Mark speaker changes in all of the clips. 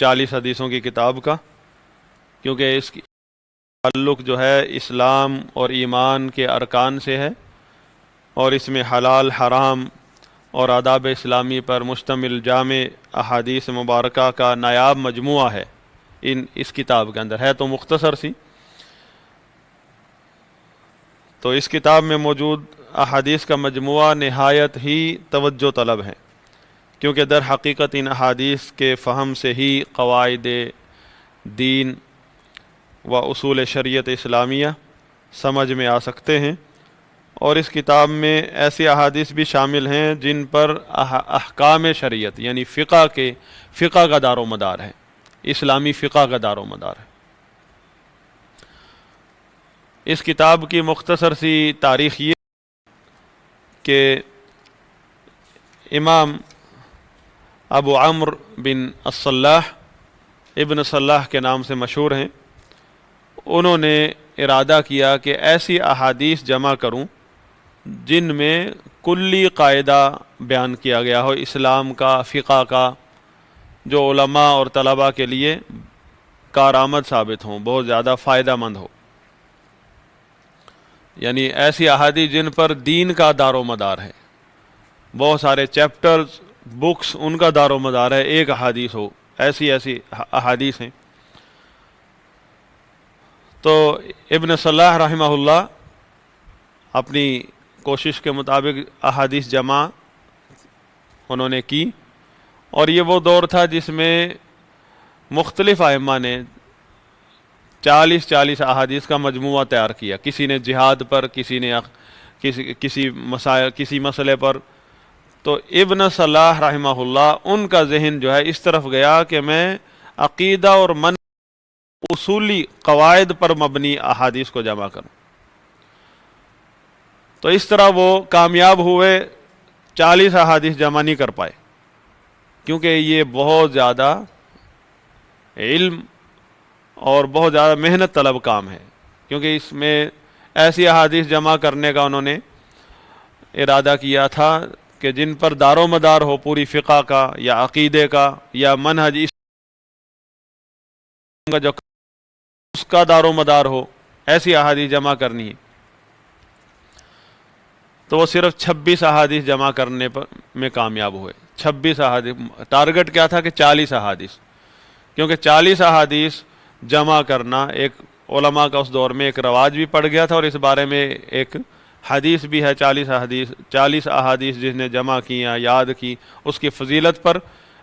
Speaker 1: 40 حدیثوں کی کتاب کا، کیونکہ اس کی تعلق جو ہے اسلام اور ایمان کے ارکان سے ہے، اور اس میں حلال حرام اور آداب اسلامی پر مشتمل جامع احادیث مبارکہ کا نایاب مجموعہ ہے اس کتاب کے اندر، ہے تو مختصر سی۔ تو اس کتاب میں موجود احادیث کا مجموعہ نہایت ہی توجہ طلب ہے، کیونکہ در حقیقت ان احادیث کے فہم سے ہی قواعد دین و اصول شریعت اسلامیہ سمجھ میں آ سکتے ہیں، اور اس کتاب میں ایسی احادیث بھی شامل ہیں جن پر احکام شریعت یعنی فقہ کا دار و مدار ہے، اسلامی فقہ کا دار و مدار ہے۔ اس کتاب کی مختصر سی تاریخ یہ کہ امام ابو عمرو بن الصلاح ابن صلاح کے نام سے مشہور ہیں، انہوں نے ارادہ کیا کہ ایسی احادیث جمع کروں جن میں کلی قاعدہ بیان کیا گیا ہو اسلام کا، فقہ کا، جو علماء اور طلباء کے لیے کارآمد ثابت ہوں، بہت زیادہ فائدہ مند ہو، یعنی ایسی احادیث جن پر دین کا دار و مدار ہے، بہت سارے چیپٹرز بکس ان کا دار و مدار ہے، ایک احادیث ہو، ایسی احادیث ہیں۔ تو ابن صلاح رحمہ اللہ اپنی کوشش کے مطابق احادیث جمع انہوں نے کی، اور یہ وہ دور تھا جس میں مختلف ائمہ نے 40 احادیث کا مجموعہ تیار کیا، کسی نے جہاد پر، کسی نے کسی مسئلے پر۔ تو ابن صلاح رحمہ اللہ ان کا ذہن جو ہے اس طرف گیا کہ میں عقیدہ اور اصولی قواعد پر مبنی احادیث کو جمع کروں۔ تو اس طرح وہ کامیاب ہوئے، 40 احادیث جمع نہیں کر پائے، کیونکہ یہ بہت زیادہ علم اور بہت زیادہ محنت طلب کام ہے، کیونکہ اس میں ایسی احادیث جمع کرنے کا انہوں نے ارادہ کیا تھا کہ جن پر دار و مدار ہو پوری فقہ کا یا عقیدے کا یا منہج کا، جو اس کا دار و مدار ہو، ایسی احادیث جمع کرنی ہے۔ تو وہ صرف 26 احادیث جمع کرنے میں کامیاب ہوئے۔ 26 احادیث، ٹارگٹ کیا تھا کہ 40 احادیث، کیونکہ 40 احادیث جمع کرنا ایک علماء کا اس دور میں ایک رواج بھی پڑ گیا تھا، اور اس بارے میں ایک حدیث بھی ہے، 40 احادیث جس نے جمع کی یا یاد کی، اس کی فضیلت پر،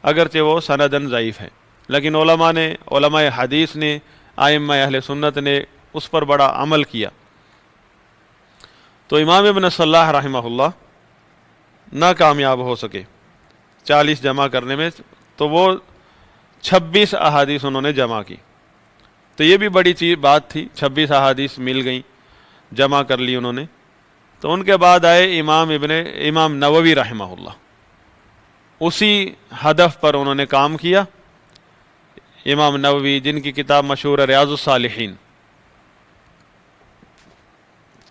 Speaker 1: اگرچہ وہ سندن ضعیف ہے، لیکن علماء حدیث نے، ائمہ اہل سنت نے اس پر بڑا عمل کیا۔ تو امام ابن صلاح رحمہ اللہ ناکامیاب ہو سکے 40 جمع کرنے میں، تو وہ 26 احادیث انہوں نے جمع کی۔ تو یہ بھی بڑی بات تھی، 26 احادیث مل گئیں، جمع کر لی انہوں نے۔ تو ان کے بعد آئے امام نووی رحمہ اللہ، اسی ہدف پر انہوں نے کام کیا۔ امام نووی جن کی کتاب مشہور ہے ریاض الصالحین،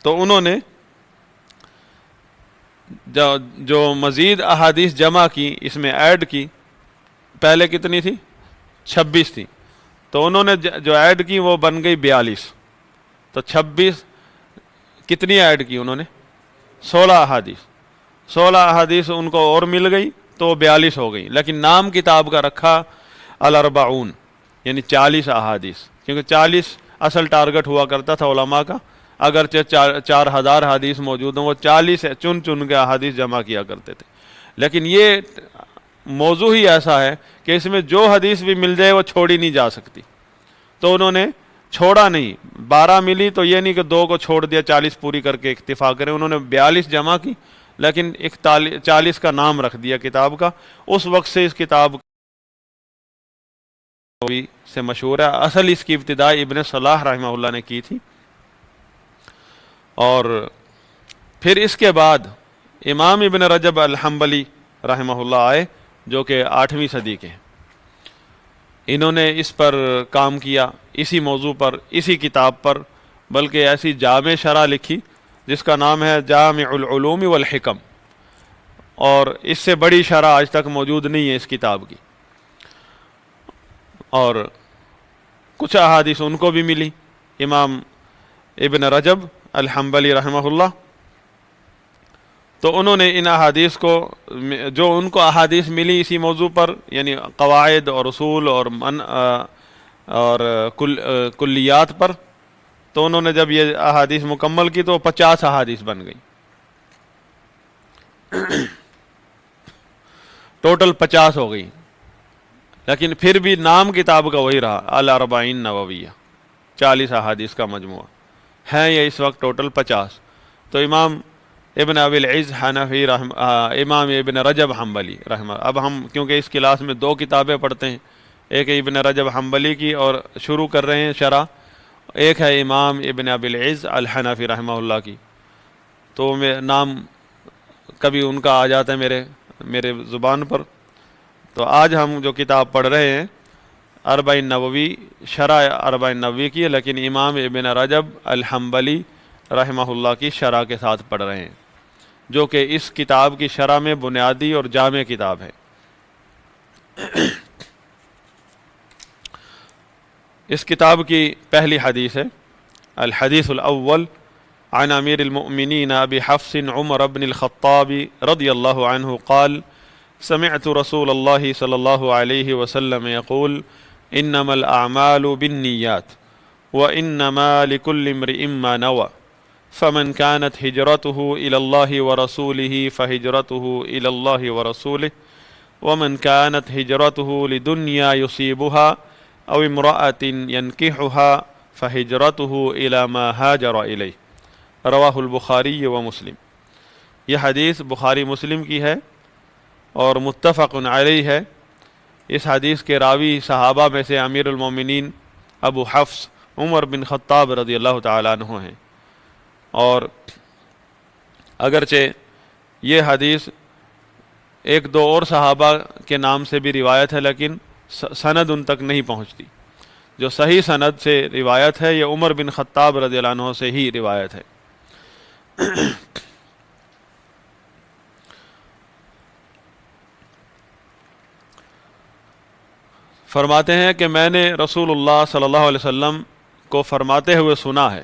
Speaker 1: تو انہوں نے جو مزید احادیث جمع کی، اس میں ایڈ کی، پہلے کتنی تھی؟ 26 تھی، تو انہوں نے جو ایڈ کی وہ بن گئی 42۔ تو 26 کتنی ایڈ کی انہوں نے؟ 16 احادیث ان کو اور مل گئی، تو 42 ہو گئی، لیکن نام کتاب کا رکھا الاربعون، یعنی 40 احادیث، کیونکہ 40 اصل ٹارگٹ ہوا کرتا تھا علماء کا، اگرچہ 4000 حدیث موجود ہوں، وہ 40 چن کے احادیث جمع کیا کرتے تھے۔ لیکن یہ موضوع ہی ایسا ہے کہ اس میں جو حدیث بھی مل جائے وہ چھوڑی نہیں جا سکتی، تو انہوں نے چھوڑا نہیں۔ 12 ملی تو یہ نہیں کہ 2 کو چھوڑ دیا، 40 پوری کر کے اکتفا کریں، انہوں نے 42 جمع کی، لیکن 40 کا نام رکھ دیا کتاب کا۔ اس وقت سے اس کتاب سے مشہور ہے۔ اصل اس کی ابتدا ابن صلاح رحمہ اللہ نے کی تھی، اور پھر اس کے بعد امام ابن رجب الحنبلی رحمہ اللہ آئے، جو کہ 8ویں صدی کے ہیں۔ انہوں نے اس پر کام کیا، اسی موضوع پر، اسی کتاب پر، بلکہ ایسی جامع شرح لکھی جس کا نام ہے جامع العلوم والحکم، اور اس سے بڑی شرح آج تک موجود نہیں ہے اس کتاب کی۔ اور کچھ احادیث ان کو بھی ملی. امام ابن رجب الحنبلی رحمہ اللہ، تو انہوں نے ان احادیث کو، جو ان کو احادیث ملی اسی موضوع پر، یعنی قواعد اور اصول اور کلیات پر، تو انہوں نے جب یہ احادیث مکمل کی تو 50 احادیث بن گئی. ٹوٹل 50 ہو گئی، لیکن پھر بھی نام کتاب کا وہی رہا، الاربعین نوویہ، 40 احادیث کا مجموعہ ہیں یہ اس وقت ٹوٹل 50. تو امام ابن ابی العز حنفی امام ابن رجب حنبلی رحمہ، اب ہم کیونکہ اس کلاس میں 2 کتابیں پڑھتے ہیں، ایک ابن رجب حنبلی کی اور شروع کر رہے ہیں شرح، ایک ہے امام ابن ابی العز الحنفی رحمہ اللہ کی، تو نام کبھی ان کا آ جاتا ہے میرے زبان پر. تو آج ہم جو کتاب پڑھ رہے ہیں اربعین نووی، شرح اربعین نووی کی، لیکن امام ابن رجب الحنبلی رحمہ اللہ کی شرح کے ساتھ پڑھ رہے ہیں، جو کہ اس کتاب کی شرح میں بنیادی اور جامع کتاب ہے. اس کتاب کی پہلی حدیث ہے الحدیث الاول عن امیر المؤمنین ابی حفص عمر بن الخطاب رضی اللہ عنہ قال سمعت رسول اللہ صلی اللہ علیہ وسلم يقول انما الاعمال بالنیات وانما لكل امرئ ما نوى فمن كانت هجرته الى الله ورسوله فهجرته الى الله ورسوله ومن كانت هجرته لدنيا يصيبها او امرأة ينكحها فهجرته الى ما هاجر الیہ رواہ البخاری و مسلم. یہ حدیث بخاری مسلم کی ہے اور متفق علیہ ہے. اس حدیث کے راوی صحابہ میں سے امیر المومنین ابو حفص عمر بن خطاب رضی اللہ تعالیٰ عنہ ہیں، اور اگرچہ یہ حدیث ایک دو اور صحابہ کے نام سے بھی روایت ہے، لیکن سند ان تک نہیں پہنچتی. جو صحیح سند سے روایت ہے یہ عمر بن خطاب رضی اللہ عنہ سے ہی روایت ہے. فرماتے ہیں کہ میں نے رسول اللہ صلی اللہ علیہ وسلم کو فرماتے ہوئے سنا ہے.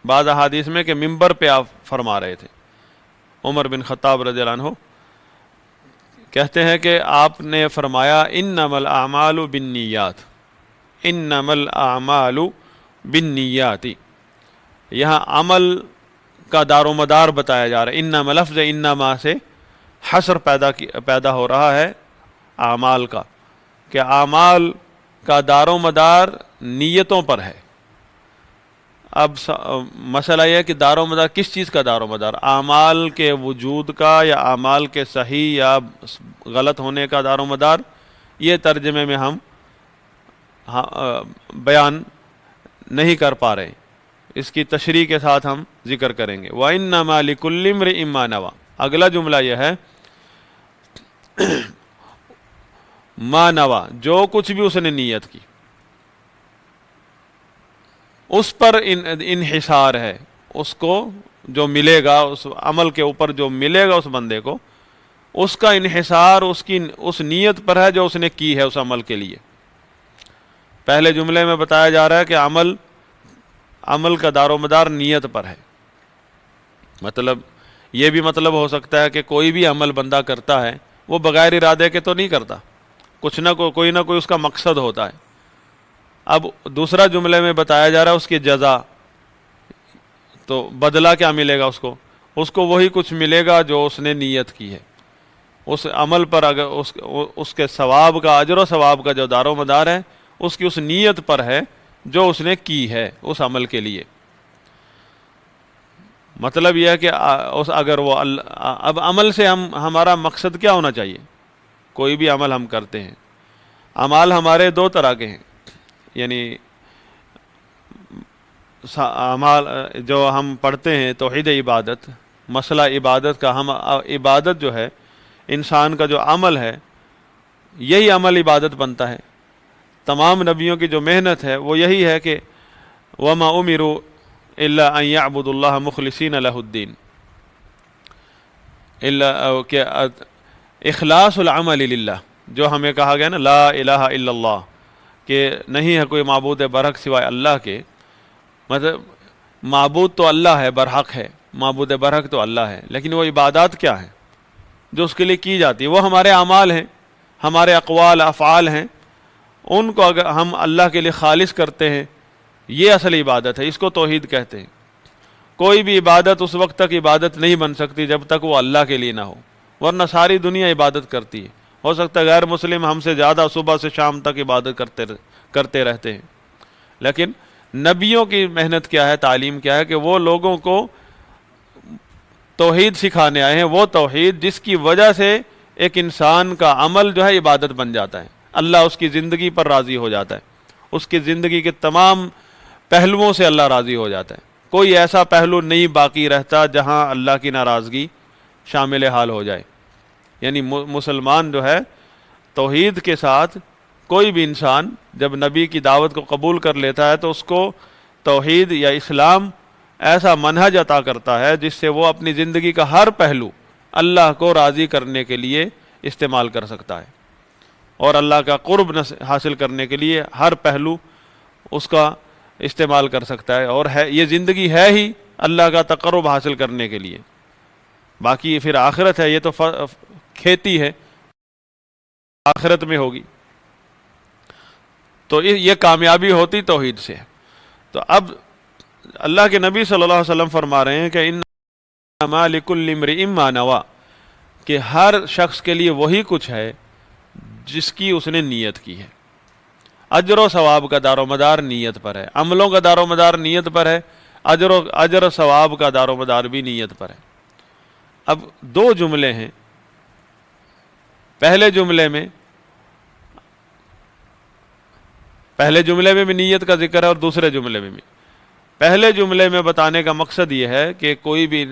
Speaker 1: بعض احادیث میں کہ منبر پہ آپ فرما رہے تھے. عمر بن خطاب رضی اللہ عنہ کہتے ہیں کہ آپ نے فرمایا انما الاعمال بالنیات، انما الاعمال بالنیات. یہاں عمل کا دار و مدار بتایا جا رہا ہے. انما لفظ انما سے حصر پیدا ہو رہا ہے اعمال کا، کہ اعمال کا دار و مدار نیتوں پر ہے. اب مسئلہ یہ ہے کہ دار و مدار کس چیز کا دار و مدار، اعمال کے وجود کا یا اعمال کے صحیح یا غلط ہونے کا دار و مدار. یہ ترجمے میں ہم بیان نہیں کر پا رہے، اس کی تشریح کے ساتھ ہم ذکر کریں گے. وَإِنَّمَا لِكُلِّ امْرِئٍ مَّا نَوَىٰ. اگلا جملہ یہ ہے ما نوا، جو کچھ بھی اس نے نیت کی اس پر انحصار ہے. اس کو جو ملے گا، اس عمل کے اوپر جو ملے گا اس بندے کو، اس کا انحصار اس نیت پر ہے جو اس نے کی ہے اس عمل کے لیے. پہلے جملے میں بتایا جا رہا ہے کہ عمل کا دار و مدار نیت پر ہے. مطلب یہ بھی مطلب ہو سکتا ہے کہ کوئی بھی عمل بندہ کرتا ہے وہ بغیر ارادے کے تو نہیں کرتا، کچھ نہ کوئی نہ کوئی اس کا مقصد ہوتا ہے. اب دوسرا جملے میں بتایا جا رہا ہے اس کی جزا، تو بدلہ کیا ملے گا اس کو وہی کچھ ملے گا جو اس نے نیت کی ہے. اس عمل پر اگر اس کے ثواب کا، اجر و ثواب کا جو دار و مدار ہے اس کی اس نیت پر ہے جو اس نے کی ہے اس عمل کے لیے. مطلب یہ ہے کہ اگر وہ اب عمل سے ہمارا مقصد کیا ہونا چاہیے. کوئی بھی عمل ہم کرتے ہیں، اعمال ہمارے 2 طرح کے ہیں. یعنی اعمال جو ہم پڑھتے ہیں توحید عبادت، مسئلہ عبادت کا، ہم عبادت جو ہے انسان کا جو عمل ہے یہی عمل عبادت بنتا ہے. تمام نبیوں کی جو محنت ہے وہ یہی ہے کہ وما امروا الا ان يعبدوا الله مخلصین له الدین، کہ اخلاص العمل للہ، جو ہمیں کہا گیا نا لا الہ الا اللہ، کہ نہیں ہے کوئی معبود برحق سوائے اللہ کے، مطلب معبود تو اللہ ہے، برحق ہے، معبود برحق تو اللہ ہے، لیکن وہ عبادات کیا ہیں جو اس کے لیے کی جاتی ہے؟ وہ ہمارے اعمال ہیں، ہمارے اقوال افعال ہیں، ان کو اگر ہم اللہ کے لیے خالص کرتے ہیں، یہ اصل عبادت ہے، اس کو توحید کہتے ہیں۔ کوئی بھی عبادت اس وقت تک عبادت نہیں بن سکتی جب تک وہ اللہ کے لیے نہ ہو، ورنہ ساری دنیا عبادت کرتی ہے، ہو سکتا ہے غیر مسلم ہم سے زیادہ صبح سے شام تک عبادت کرتے رہتے ہیں، لیکن نبیوں کی محنت کیا ہے، تعلیم کیا ہے کہ وہ لوگوں کو توحید سکھانے آئے ہیں، وہ توحید جس کی وجہ سے ایک انسان کا عمل جو ہے عبادت بن جاتا ہے، اللہ اس کی زندگی پر راضی ہو جاتا ہے، اس کی زندگی کے تمام پہلوؤں سے اللہ راضی ہو جاتا ہے، کوئی ایسا پہلو نہیں باقی رہتا جہاں اللہ کی ناراضگی شامل حال ہو جائے۔ یعنی مسلمان جو ہے توحید کے ساتھ، کوئی بھی انسان جب نبی کی دعوت کو قبول کر لیتا ہے تو اس کو توحید یا اسلام ایسا منہج عطا کرتا ہے جس سے وہ اپنی زندگی کا ہر پہلو اللہ کو راضی کرنے کے لیے استعمال کر سکتا ہے، اور اللہ کا قرب حاصل کرنے کے لیے ہر پہلو اس کا استعمال کر سکتا ہے، اور یہ زندگی ہے ہی اللہ کا تقرب حاصل کرنے کے لیے۔ باقی پھر آخرت ہے، یہ تو کھیتی ہے، آخرت میں ہوگی، تو یہ کامیابی ہوتی توحید سے۔ تو اب اللہ کے نبی صلی اللہ علیہ وسلم فرما رہے ہیں کہ انما لکل امرئ ما نوی، کہ ہر شخص کے لیے وہی کچھ ہے جس کی اس نے نیت کی ہے۔ اجر و ثواب کا دار و مدار نیت پر ہے، عملوں کا دار و مدار نیت پر ہے، اجر و ثواب کا دار و مدار بھی نیت پر ہے۔ اب دو جملے ہیں، پہلے جملے میں بھی نیت کا ذکر ہے اور دوسرے جملے میں بھی۔ پہلے جملے میں بتانے کا مقصد یہ ہے کہ کوئی بھی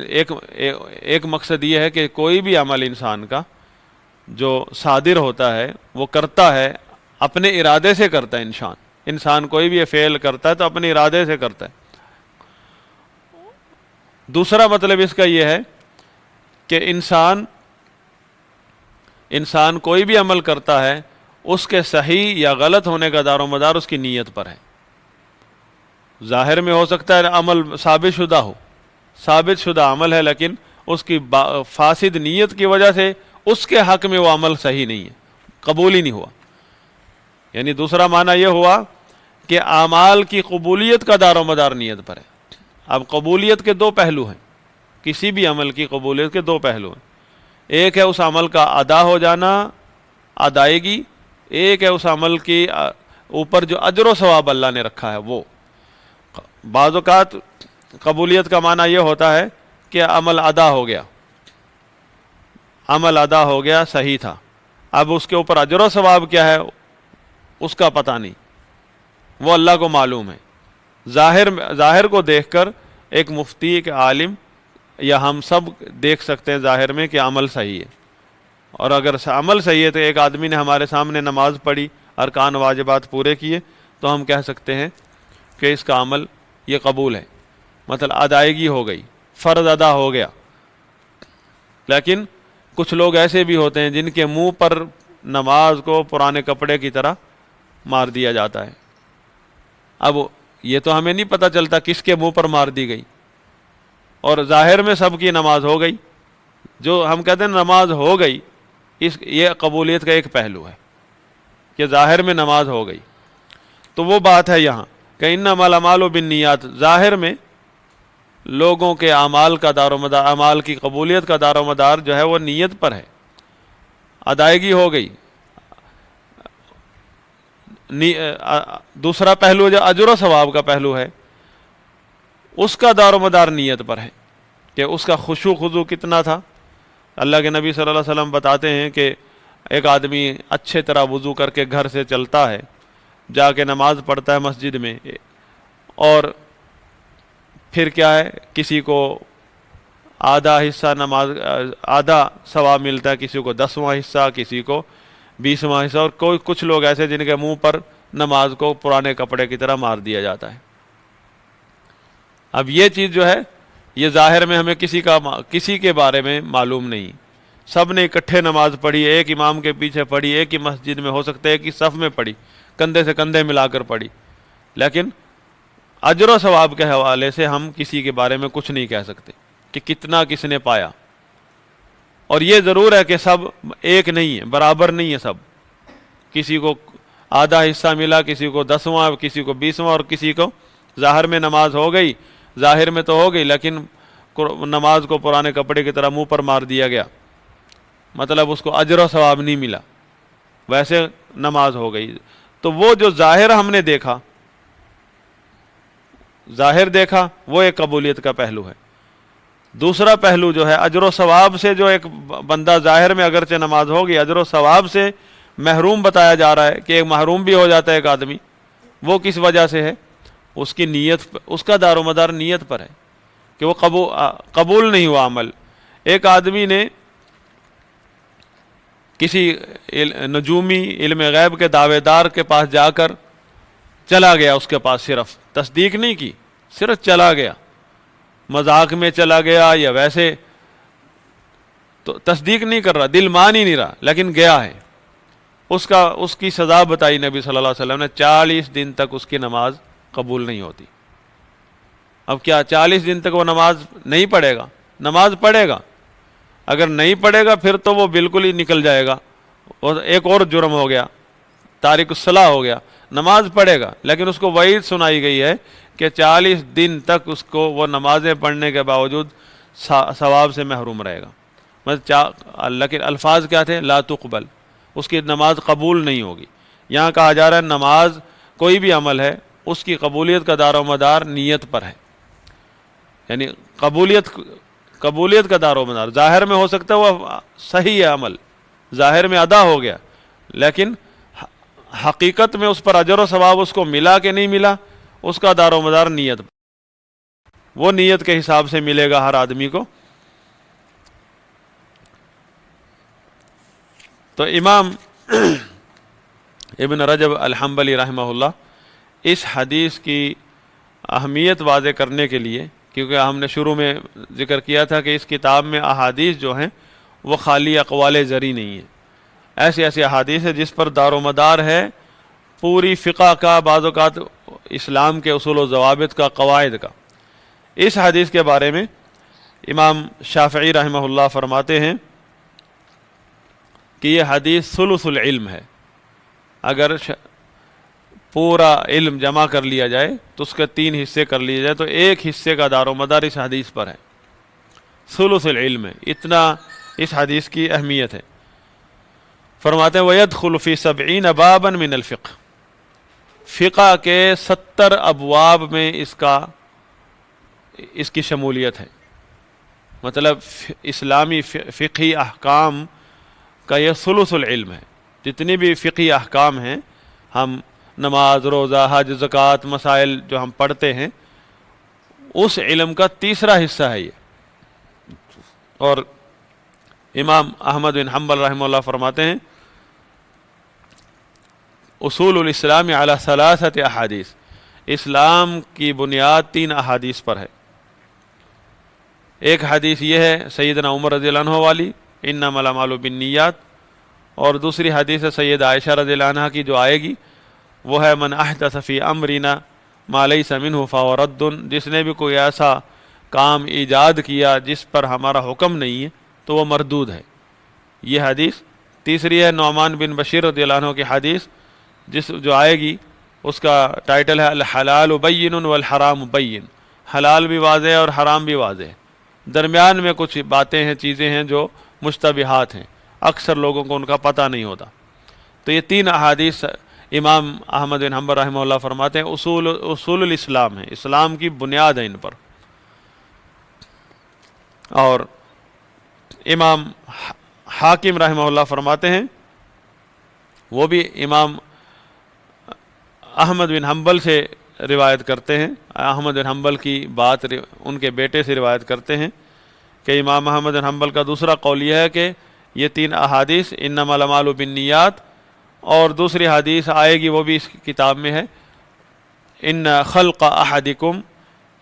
Speaker 1: ایک مقصد یہ ہے کہ کوئی بھی عمل انسان کا جو صادر ہوتا ہے وہ کرتا ہے اپنے ارادے سے کرتا ہے، انسان کوئی بھی فعل کرتا ہے تو اپنے ارادے سے کرتا ہے۔ دوسرا مطلب اس کا یہ ہے کہ انسان کوئی بھی عمل کرتا ہے، اس کے صحیح یا غلط ہونے کا دار و مدار اس کی نیت پر ہے۔ ظاہر میں ہو سکتا ہے عمل ثابت شدہ عمل ہے، لیکن اس کی فاسد نیت کی وجہ سے اس کے حق میں وہ عمل صحیح نہیں ہے، قبول ہی نہیں ہوا۔ یعنی دوسرا معنی یہ ہوا کہ اعمال کی قبولیت کا دار و مدار نیت پر ہے۔ اب قبولیت کے دو پہلو ہیں، کسی بھی عمل کی قبولیت کے دو پہلو ہیں، ایک ہے اس عمل کا ادا ہو جانا، ادائیگی، ایک ہے اس عمل کی اوپر جو اجر و ثواب اللہ نے رکھا ہے وہ۔ بعض اوقات قبولیت کا معنی یہ ہوتا ہے کہ عمل ادا ہو گیا، صحیح تھا، اب اس کے اوپر اجر و ثواب کیا ہے اس کا پتہ نہیں، وہ اللہ کو معلوم ہے۔ ظاہر کو دیکھ کر ایک مفتی، ایک عالم یا ہم سب دیکھ سکتے ہیں ظاہر میں کہ عمل صحیح ہے، اور اگر عمل صحیح ہے تو ایک آدمی نے ہمارے سامنے نماز پڑھی، ارکان واجبات پورے کیے، تو ہم کہہ سکتے ہیں کہ اس کا عمل یہ قبول ہے، مطلب ادائیگی ہو گئی، فرض ادا ہو گیا۔ لیکن کچھ لوگ ایسے بھی ہوتے ہیں جن کے منہ پر نماز کو پرانے کپڑے کی طرح مار دیا جاتا ہے۔ اب یہ تو ہمیں نہیں پتہ چلتا کس کے منہ پر مار دی گئی، اور ظاہر میں سب کی نماز ہو گئی، جو ہم کہتے ہیں نماز ہو گئی، یہ قبولیت کا ایک پہلو ہے کہ ظاہر میں نماز ہو گئی۔ تو وہ بات ہے یہاں کہ انما الاعمال بالنیات، ظاہر میں لوگوں کے اعمال کا دار و مدار، اعمال کی قبولیت کا دار و مدار جو ہے وہ نیت پر ہے، ادائیگی ہو گئی۔ دوسرا پہلو جو اجر و ثواب کا پہلو ہے، اس کا دار و مدار نیت پر ہے کہ اس کا خشوع خضوع کتنا تھا۔ اللہ کے نبی صلی اللہ علیہ وسلم بتاتے ہیں کہ ایک آدمی اچھے طرح وضو کر کے گھر سے چلتا ہے، جا کے نماز پڑھتا ہے مسجد میں، اور پھر کیا ہے، کسی کو آدھا حصہ نماز، آدھا ثواب ملتا ہے، کسی کو 10واں حصہ، کسی کو 20واں حصہ، اور کچھ لوگ ایسے جن کے منہ پر نماز کو پرانے کپڑے کی طرح مار دیا جاتا ہے۔ اب یہ چیز جو ہے یہ ظاہر میں ہمیں کسی کے بارے میں معلوم نہیں، سب نے اکٹھے نماز پڑھی، ایک امام کے پیچھے پڑھی، ایک ہی مسجد میں، ہو سکتا ہے ایک ہی صف میں پڑھی، کندھے سے کندھے ملا کر پڑھی، لیکن اجر و ثواب کے حوالے سے ہم کسی کے بارے میں کچھ نہیں کہہ سکتے کہ کتنا کس نے پایا۔ اور یہ ضرور ہے کہ سب ایک نہیں ہے، برابر نہیں ہے سب، کسی کو آدھا حصہ ملا، کسی کو 10واں، کسی کو 20واں، اور کسی کو ظاہر میں نماز ہو گئی، ظاہر میں تو ہو گئی لیکن نماز کو پرانے کپڑے کی طرح منہ پر مار دیا گیا، مطلب اس کو اجر و ثواب نہیں ملا، ویسے نماز ہو گئی۔ تو وہ جو ظاہر ہم نے دیکھا، ظاہر دیکھا، وہ ایک قبولیت کا پہلو ہے۔ دوسرا پہلو جو ہے اجر و ثواب سے، جو ایک بندہ ظاہر میں اگرچہ نماز ہوگی، اجر و ثواب سے محروم بتایا جا رہا ہے کہ ایک محروم بھی ہو جاتا ہے ایک آدمی، وہ کس وجہ سے ہے؟ اس کی نیت، اس کا دار و مدار نیت پر ہے کہ وہ قبول نہیں ہوا عمل۔ ایک آدمی نے کسی نجومی علم غیب کے دعوے دار کے پاس جا کر چلا گیا، اس کے پاس صرف تصدیق نہیں کی، صرف چلا گیا، مذاق میں چلا گیا یا ویسے، تو تصدیق نہیں کر رہا، دل مان ہی نہیں رہا، لیکن گیا ہے۔ اس کی سزا بتائی نبی صلی اللہ علیہ وسلم نے، 40 دن تک اس کی نماز قبول نہیں ہوتی۔ اب کیا 40 دن تک وہ نماز نہیں پڑھے گا؟ نماز پڑھے گا، اگر نہیں پڑھے گا پھر تو وہ بالکل ہی نکل جائے گا، اور ایک اور جرم ہو گیا، تارک الصلاح ہو گیا۔ نماز پڑھے گا لیکن اس کو وعید سنائی گئی ہے کہ 40 دن تک اس کو وہ نمازیں پڑھنے کے باوجود ثواب سے محروم رہے گا۔ لیکن الفاظ کیا تھے؟ لا تقبل، اس کی نماز قبول نہیں ہوگی۔ یہاں کہا جا رہا ہے نماز کوئی بھی عمل ہے، اس کی قبولیت کا دار و مدار نیت پر ہے، یعنی قبولیت کا دار و مدار ظاہر میں ہو سکتا ہے وہ صحیح ہے، عمل ظاہر میں ادا ہو گیا، لیکن حقیقت میں اس پر اجر و ثواب اس کو ملا کہ نہیں ملا، اس کا دار و مدار نیت پر، وہ نیت کے حساب سے ملے گا ہر آدمی کو۔ تو امام ابن رجب الحنبلی رحمہ اللہ اس حدیث کی اہمیت واضح کرنے کے لیے، کیونکہ ہم نے شروع میں ذکر کیا تھا کہ اس کتاب میں احادیث جو ہیں وہ خالی اقوال زری نہیں ہیں، ایسی ایسی احادیث ہے جس پر دار و مدار ہے پوری فقہ کا، بعض اوقات اسلام کے اصول و ضوابط کا، قواعد کا۔ اس حدیث کے بارے میں امام شافعی رحمہ اللہ فرماتے ہیں کہ یہ حدیث ثلث العلم ہے، اگر پورا علم جمع کر لیا جائے تو اس کے 3 حصے کر لیے جائے تو ایک حصے کا دار و مدار اس حدیث پر ہے، ثلث العلم ہے، اتنا اس حدیث کی اہمیت ہے۔ فرماتے ہیں وَيَدْخُلُ فِي 70 بابا من الفقہ، فقہ کے 70 ابواب میں اس کی شمولیت ہے، مطلب اسلامی فقہی احکام کا یہ ثلث العلم ہے، جتنی بھی فقہی احکام ہیں، ہم نماز، روزہ، حج، زکوٰۃ، مسائل جو ہم پڑھتے ہیں، اس علم کا تیسرا حصہ ہے یہ۔ اور امام احمد بن حنبل رحمہ اللہ فرماتے ہیں اصول الاسلام علی 3 احادیث، اسلام کی بنیاد 3 احادیث پر ہے۔ ایک حدیث یہ ہے سیدنا عمر رضی اللہ عنہ والی، انما الاعمال بالنیات، اور دوسری حدیث ہے سید عائشہ رضی اللہ عنہ کی جو آئے گی، وہ ہے من احدث فی امرنا ما لیس منہ فہو رد، جس نے بھی کوئی ایسا کام ایجاد کیا جس پر ہمارا حکم نہیں ہے تو وہ مردود ہے۔ یہ حدیث تیسری ہے نعمان بن بشیر رضی اللہ عنہ کی حدیث، جو آئے گی اس کا ٹائٹل ہے الحلال بین والحرام بین، حلال بھی واضح ہے اور حرام بھی واضح ہے، درمیان میں کچھ باتیں ہیں، چیزیں ہیں جو مشتبہات ہیں، اکثر لوگوں کو ان کا پتہ نہیں ہوتا۔ تو یہ 3 احادیث امام احمد بن حنبل رحمہ اللہ فرماتے ہیں اصول الاسلام ہیں، اسلام کی بنیاد ہے ان پر۔ اور امام حاکم رحمہ اللہ فرماتے ہیں، وہ بھی امام احمد بن حنبل سے روایت کرتے ہیں، احمد بن حنبل کی بات ان کے بیٹے سے روایت کرتے ہیں کہ امام احمد بن حنبل کا دوسرا قول یہ ہے کہ یہ 3 احادیث انما الاعمال بالنیات، اور دوسری حدیث آئے گی وہ بھی اس کتاب میں ہے، ان خلق احدکم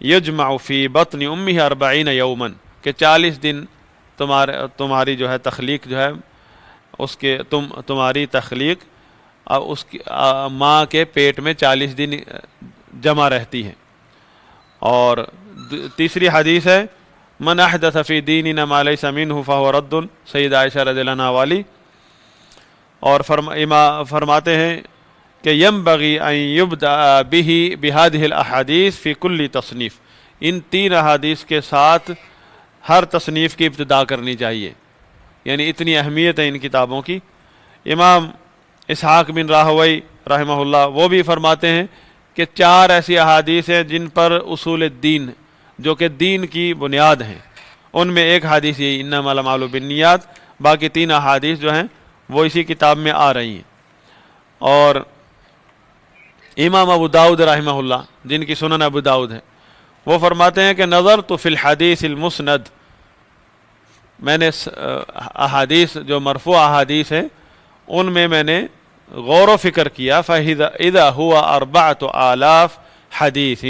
Speaker 1: یجمع فی بطن امہ 40 یوما، کہ 40 دن تمہاری جو ہے تخلیق جو ہے اس کے تمہاری تخلیق اس کی ماں کے پیٹ میں 40 دن جمع رہتی ہیں۔ اور تیسری حدیث ہے من احدث فی دیننا ما لیس منہ فہو رد، سید عائشہ رضی اللہ عنہ والی، اور فرماتے ہیں کہ ینبغی ان یبدأ بہ بہذہ الاحادیث فی کل تصنیف، ان 3 احادیث کے ساتھ ہر تصنیف کی ابتدا کرنی چاہیے، یعنی اتنی اہمیت ہے ان کتابوں کی۔ امام اسحاق بن راہوی رحمہ اللہ وہ بھی فرماتے ہیں کہ 4 ایسی احادیث ہیں جن پر اصول الدین، جو کہ دین کی بنیاد ہیں، ان میں ایک حدیث یہ انما الاعمال بالنیات، باقی 3 احادیث جو ہیں وہ اسی کتاب میں آ رہی ہیں۔ اور امام ابو داؤد رحمہ اللہ جن کی سنن ابو داؤد ہے، وہ فرماتے ہیں کہ نظرت فی الحدیث المسند، میں نے احادیث جو مرفوع احادیث ہیں ان میں نے غور و فکر کیا، فاذا ہوا 4000 حدیث،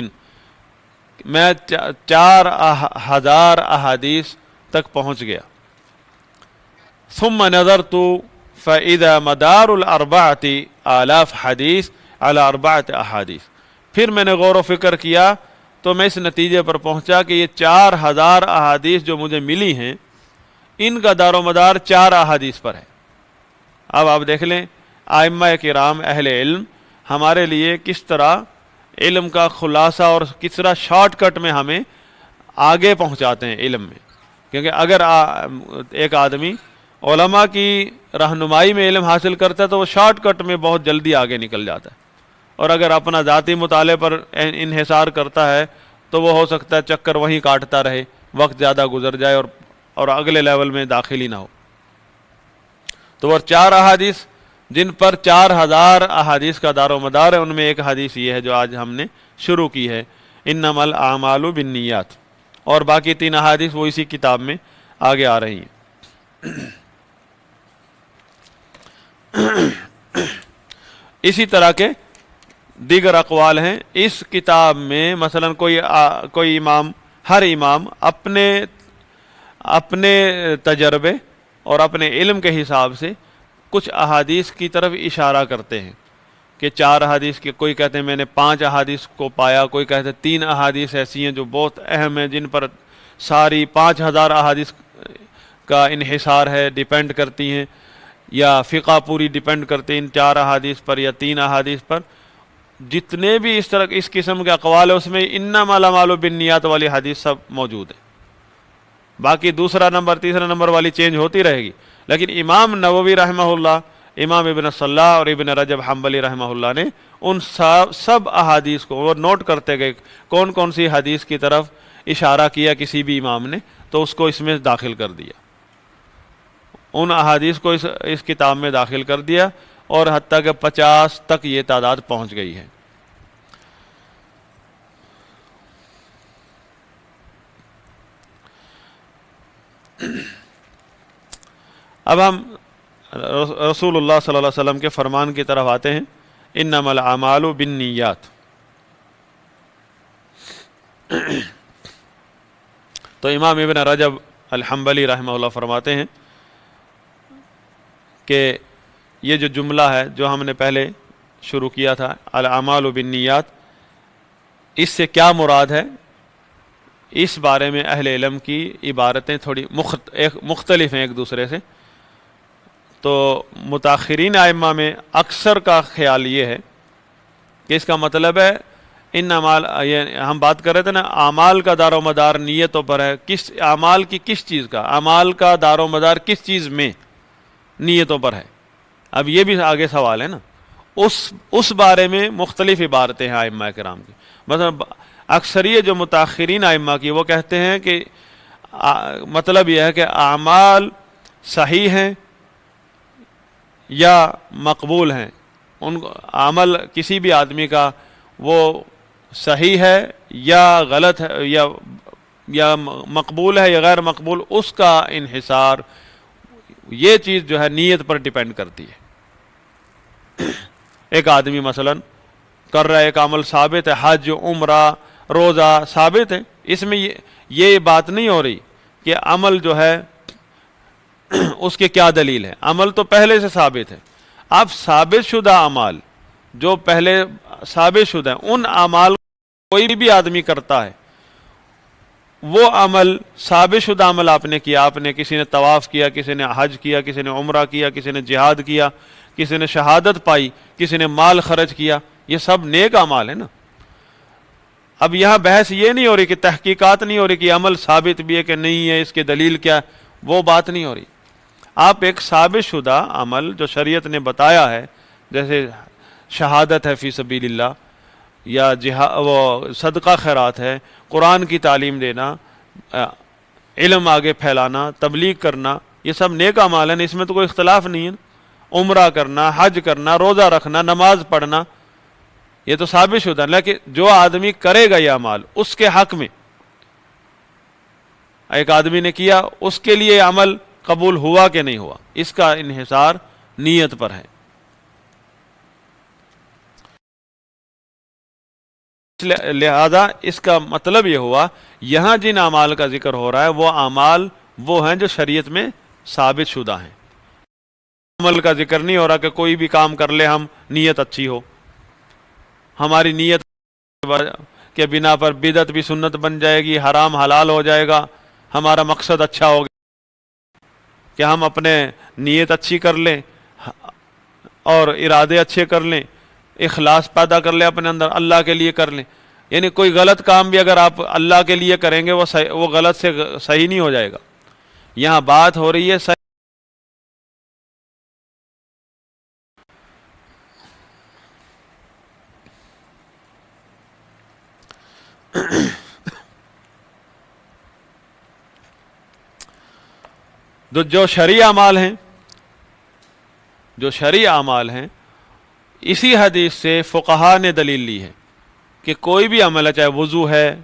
Speaker 1: میں 4000 احادیث تک پہنچ گیا۔ ثم نظرت فاذا مدار 4000 حدیث على 4 احادیث، پھر میں نے غور و فکر کیا تو میں اس نتیجے پر پہنچا کہ یہ 4000 احادیث جو مجھے ملی ہیں ان کا دار و مدار 4 احادیث پر ہے۔ اب آپ دیکھ لیں ائمہ کرام اہل علم ہمارے لیے کس طرح علم کا خلاصہ اور کس طرح شارٹ کٹ میں ہمیں آگے پہنچاتے ہیں علم میں، کیونکہ اگر ایک آدمی علماء کی رہنمائی میں علم حاصل کرتا ہے تو وہ شارٹ کٹ میں بہت جلدی آگے نکل جاتا ہے، اور اگر اپنا ذاتی مطالعے پر انحصار کرتا ہے تو وہ ہو سکتا ہے چکر وہیں کاٹتا رہے، وقت زیادہ گزر جائے اور اگلے لیول میں داخل ہی نہ ہو۔ تو وہ 4 احادیث جن پر 4000 احادیث کا دار و مدار ہے، ان میں ایک حدیث یہ ہے جو آج ہم نے شروع کی ہے، انما الاعمال بالنیات، اور باقی 3 احادیث وہ اسی کتاب میں آگے آ رہی ہیں۔ اسی طرح کے دیگر اقوال ہیں اس کتاب میں، مثلا کوئی امام، ہر امام اپنے تجربے اور اپنے علم کے حساب سے کچھ احادیث کی طرف اشارہ کرتے ہیں کہ 4 احادیث کے، کوئی کہتے ہیں میں نے 5 احادیث کو پایا، کوئی کہتے ہیں 3 احادیث ایسی ہیں جو بہت اہم ہیں جن پر ساری 5000 احادیث کا انحصار ہے، ڈیپینڈ کرتی ہیں، یا فقہ پوری ڈیپینڈ کرتے ہیں ان 4 احادیث پر یا 3 احادیث پر۔ جتنے بھی اس طرح اس قسم کے اقوال ہیں اس میں انما الاعمال بالنیات والی حدیث سب موجود ہے، باقی دوسرا نمبر تیسرا نمبر والی چینج ہوتی رہے گی، لیکن امام نووی رحمہ اللہ، امام ابن صلاح اور ابن رجب حنبلی رحمہ اللہ نے ان سب احادیث کو وہ نوٹ کرتے گئے کون کون سی حدیث کی طرف اشارہ کیا کسی بھی امام نے، تو اس کو اس میں داخل کر دیا، ان احادیث کو اس کتاب میں داخل کر دیا، اور حتیٰ کہ 50 تک یہ تعداد پہنچ گئی ہے۔ اب ہم رسول اللہ صلی اللہ علیہ وسلم کے فرمان کی طرف آتے ہیں، انما الاعمال بالنیات۔ تو امام ابن رجب الحنبلی رحمہ اللہ فرماتے ہیں کہ یہ جو جملہ ہے جو ہم نے پہلے شروع کیا تھا، الاعمال بالنیات، اس سے کیا مراد ہے، اس بارے میں اہل علم کی عبارتیں تھوڑی مختلف ہیں ایک دوسرے سے۔ تو متاخرین ائمہ میں اکثر کا خیال یہ ہے کہ اس کا مطلب ہے ہم بات کر رہے تھے نا، اعمال کا دار و مدار نیتوں پر ہے، کس اعمال کی کس چیز کا، اعمال کا دار و مدار کس چیز میں، نیتوں پر ہے۔ اب یہ بھی آگے سوال ہے نا، اس بارے میں مختلف عبارتیں ہیں ائمہ کرام کی۔ مثلا اکثریت جو متاخرین ائمہ کی وہ کہتے ہیں کہ مطلب یہ ہے کہ اعمال صحیح ہیں یا مقبول ہیں، ان عمل کسی بھی آدمی کا وہ صحیح ہے یا غلط ہے یا مقبول ہے یا غیر مقبول، اس کا انحصار یہ چیز جو ہے نیت پر ڈیپینڈ کرتی ہے۔ ایک آدمی مثلا کر رہا ہے ایک عمل ثابت ہے، حج، عمرہ، روزہ ثابت ہے، اس میں یہ بات نہیں ہو رہی کہ عمل جو ہے اس کے کیا دلیل ہے، عمل تو پہلے سے ثابت ہے۔ آپ ثابت شدہ اعمال جو پہلے ثابت شدہ ہیں ان اعمال کوئی بھی آدمی کرتا ہے، وہ عمل ثابت شدہ عمل آپ نے کیا، آپ نے کسی نے طواف کیا، کسی نے حج کیا، کسی نے عمرہ کیا، کسی نے جہاد کیا، کسی نے شہادت پائی، کسی نے مال خرچ کیا، یہ سب نیک اعمال ہے نا۔ اب یہاں بحث یہ نہیں ہو رہی کہ تحقیقات نہیں ہو رہی کہ عمل ثابت بھی ہے کہ نہیں ہے، اس کی دلیل کیا ہے، وہ بات نہیں ہو رہی۔ آپ ایک ثابت شدہ عمل جو شریعت نے بتایا ہے، جیسے شہادت ہے فی سبیل اللہ، یا وہ صدقہ خیرات ہے، قرآن کی تعلیم دینا، علم آگے پھیلانا، تبلیغ کرنا، یہ سب نیک اعمال ہیں، اس میں تو کوئی اختلاف نہیں ہے۔ عمرہ کرنا، حج کرنا، روزہ رکھنا، نماز پڑھنا، یہ تو ثابت شدہ ہے۔ لیکن جو آدمی کرے گا یہ اعمال، اس کے حق میں ایک آدمی نے کیا، اس کے لیے عمل قبول ہوا کہ نہیں ہوا، اس کا انحصار نیت پر ہے۔ لہذا اس کا مطلب یہ ہوا، یہاں جن اعمال کا ذکر ہو رہا ہے وہ اعمال وہ ہیں جو شریعت میں ثابت شدہ ہیں۔ عمل کا ذکر نہیں ہو رہا کہ کوئی بھی کام کر لے ہم، نیت اچھی ہو، ہماری نیت کے بنا پر بدعت بھی سنت بن جائے گی، حرام حلال ہو جائے گا، ہمارا مقصد اچھا ہوگا کہ ہم اپنے نیت اچھی کر لیں اور ارادے اچھے کر لیں، اخلاص پیدا کر لیں اپنے اندر، اللہ کے لیے کر لیں۔ یعنی کوئی غلط کام بھی اگر آپ اللہ کے لیے کریں گے وہ غلط سے صحیح نہیں ہو جائے گا۔ یہاں بات ہو رہی ہے صحیح جو شرعی اعمال ہیں، جو شرعی اعمال ہیں، اسی حدیث سے فقہا نے دلیل لی ہے کہ کوئی بھی عمل ہے، چاہے وضو ہے،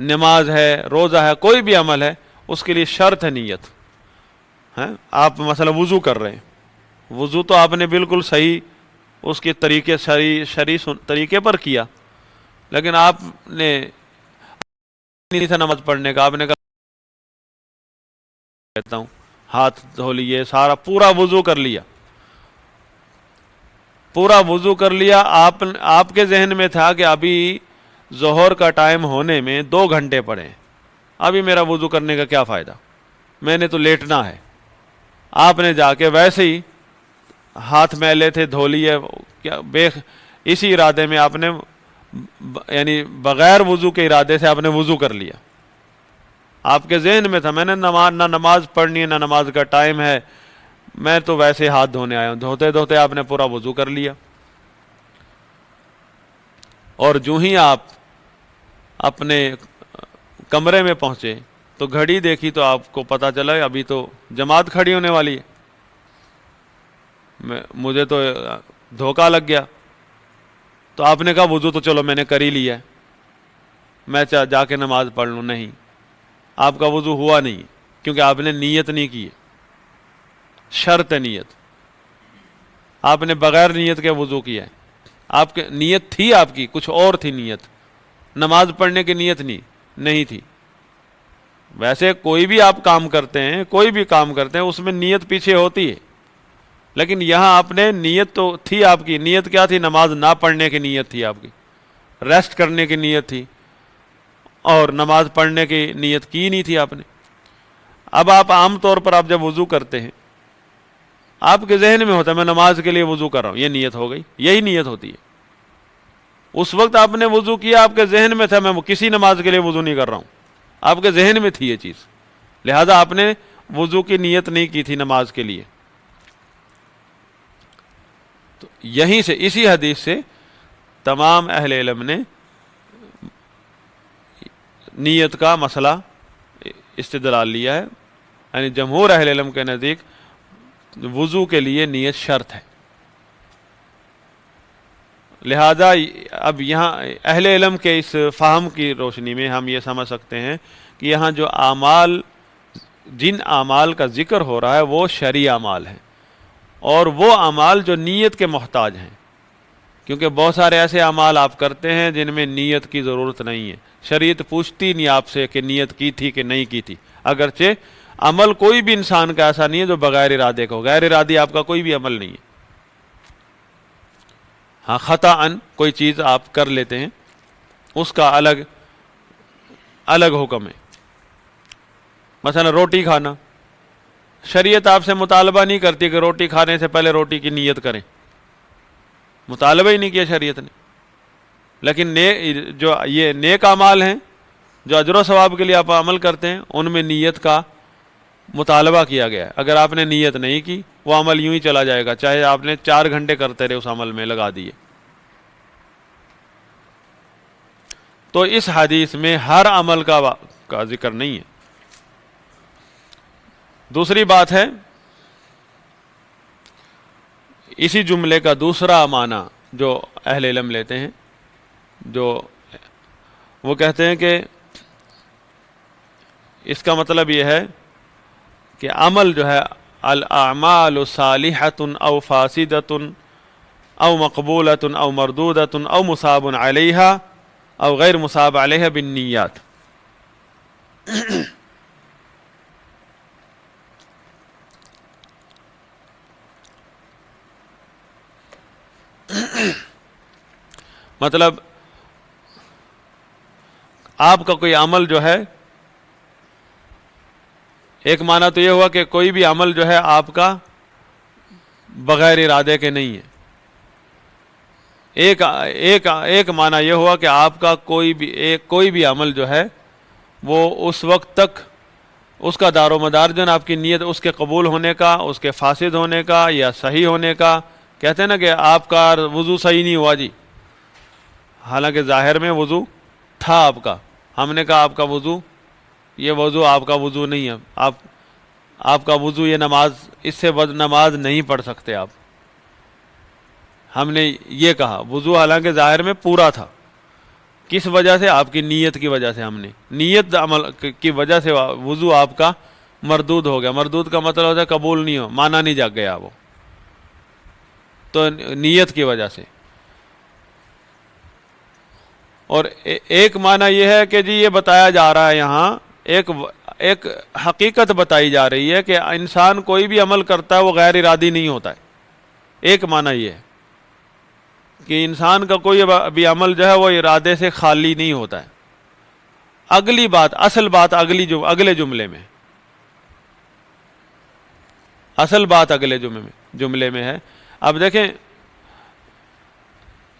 Speaker 1: نماز ہے، روزہ ہے، کوئی بھی عمل ہے، اس کے لیے شرط ہے نیت۔ آپ مثلا وضو کر رہے ہیں، وضو تو آپ نے بالکل صحیح اس کے طریقے شرعی طریقے پر کیا، لیکن آپ نے نہیں تھا نماز پڑھنے کا، آپ نے کہا کہتا ہوں ہاتھ دھو لیے، سارا پورا وضو کر لیا، پورا وضو کر لیا، آپ کے ذہن میں تھا کہ ابھی ظہر کا ٹائم ہونے میں 2 گھنٹے پڑے ہیں، ابھی میرا وضو کرنے کا کیا فائدہ، میں نے تو لیٹنا ہے۔ آپ نے جا کے ویسے ہی ہاتھ میلے تھے، دھو لیے، اسی ارادے میں آپ نے یعنی بغیر وضو کے ارادے سے آپ نے وضو کر لیا۔ آپ کے ذہن میں تھا میں نے نہ نماز پڑھنی ہے، نہ نماز کا ٹائم ہے، میں تو ویسے ہاتھ دھونے آیا ہوں، دھوتے دھوتے آپ نے پورا وضو کر لیا، اور جو ہی آپ اپنے کمرے میں پہنچے تو گھڑی دیکھی تو آپ کو پتا چلا ابھی تو جماعت کھڑی ہونے والی ہے، مجھے تو دھوکہ لگ گیا۔ تو آپ نے کہا وضو تو چلو میں نے کر ہی لیا ہے، میں جا کے نماز پڑھ لوں، نہیں، آپ کا وضو ہوا نہیں، کیونکہ آپ نے نیت نہیں کی ہے، شرط نیت، آپ نے بغیر نیت کے وضو کیا ہے، آپ کی نیت تھی، آپ کی کچھ اور تھی نیت، نماز پڑھنے کی نیت نہیں تھی۔ ویسے کوئی بھی آپ کام کرتے ہیں، کوئی بھی کام کرتے ہیں، اس میں نیت پیچھے ہوتی ہے، لیکن یہاں آپ نے نیت تو تھی، آپ کی نیت کیا تھی؟ نماز نہ پڑھنے کی نیت تھی، آپ کی ریسٹ کرنے کی نیت تھی، اور نماز پڑھنے کی نیت کی نہیں تھی آپ نے۔ اب آپ عام طور پر آپ جب وضو کرتے ہیں، آپ کے ذہن میں ہوتا ہے میں نماز کے لیے وضو کر رہا ہوں، یہ نیت ہو گئی، یہی نیت ہوتی ہے۔ اس وقت آپ نے وضو کیا، آپ کے ذہن میں تھا میں کسی نماز کے لیے وضو نہیں کر رہا ہوں، آپ کے ذہن میں تھی یہ چیز، لہذا آپ نے وضو کی نیت نہیں کی تھی نماز کے لیے۔ تو یہیں سے، اسی حدیث سے تمام اہل علم نے نیت کا مسئلہ استدلال لیا ہے، یعنی جمہور اہل علم کے نزدیک وضو کے لیے نیت شرط ہے۔ لہذا اب یہاں اہل علم کے اس فہم کی روشنی میں ہم یہ سمجھ سکتے ہیں کہ یہاں جو اعمال، جن اعمال کا ذکر ہو رہا ہے وہ شرعی اعمال ہیں، اور وہ اعمال جو نیت کے محتاج ہیں، کیونکہ بہت سارے ایسے اعمال آپ کرتے ہیں جن میں نیت کی ضرورت نہیں ہے، شریعت پوچھتی نہیں آپ سے کہ نیت کی تھی کہ نہیں کی تھی، اگرچہ عمل کوئی بھی انسان کا ایسا نہیں ہے جو بغیر ارادے کا ہو، غیر ارادی آپ کا کوئی بھی عمل نہیں ہے، ہاں خطأً کوئی چیز آپ کر لیتے ہیں اس کا الگ الگ حکم ہے. مثلا روٹی کھانا، شریعت آپ سے مطالبہ نہیں کرتی کہ روٹی کھانے سے پہلے روٹی کی نیت کریں، مطالبہ ہی نہیں کیا شریعت نے. لیکن جو یہ نیک اعمال ہیں جو اجر و ثواب کے لیے آپ عمل کرتے ہیں ان میں نیت کا مطالبہ کیا گیا ہے. اگر آپ نے نیت نہیں کی وہ عمل یوں ہی چلا جائے گا، چاہے آپ نے 4 گھنٹے کرتے رہے اس عمل میں لگا دیے. تو اس حدیث میں ہر عمل کا ذکر نہیں ہے. دوسری بات ہے، اسی جملے کا دوسرا معنی جو اہل علم لیتے ہیں، جو وہ کہتے ہیں کہ اس کا مطلب یہ ہے کہ عمل جو ہے الاعمال صالحۃ او فاسدۃ او مقبولۃ او مردودۃ او مصاب علیہا او غیر مصاب علیہا بالنیات. مطلب آپ کا کوئی عمل جو ہے، ایک معنی تو یہ ہوا کہ کوئی بھی عمل جو ہے آپ کا بغیر ارادے کے نہیں ہے. ایک معنی یہ ہوا کہ آپ کا کوئی بھی عمل جو ہے وہ اس وقت تک اس کا دار و مدار جو ہے آپ کی نیت اس کے قبول ہونے کا، اس کے فاسد ہونے کا یا صحیح ہونے کا. کہتے ہیں نا کہ آپ کا وضو صحیح نہیں ہوا جی، حالانکہ ظاہر میں وضو تھا آپ کا. ہم نے کہا آپ کا وضو، یہ وضو آپ کا وضو نہیں ہے، آپ کا وضو یہ نماز، اس سے نماز نہیں پڑھ سکتے آپ. ہم نے یہ کہا وضو حالانکہ ظاہر میں پورا تھا. کس وجہ سے؟ آپ کی نیت کی وجہ سے. ہم نے نیت عمل کی وجہ سے وضو آپ کا مردود ہو گیا. مردود کا مطلب ہوتا ہے قبول نہیں ہو، مانا نہیں جاگ گیا وہ، تو نیت کی وجہ سے. اور ایک معنی یہ ہے کہ جی یہ بتایا جا رہا ہے یہاں، ایک حقیقت بتائی جا رہی ہے کہ انسان کوئی بھی عمل کرتا ہے وہ غیر ارادی نہیں ہوتا ہے. ایک معنی یہ ہے کہ انسان کا کوئی بھی عمل جو ہے وہ ارادے سے خالی نہیں ہوتا ہے. اگلی بات، اصل بات اگلے جملے میں، اصل بات اگلے جملے میں ہے. اب دیکھیں،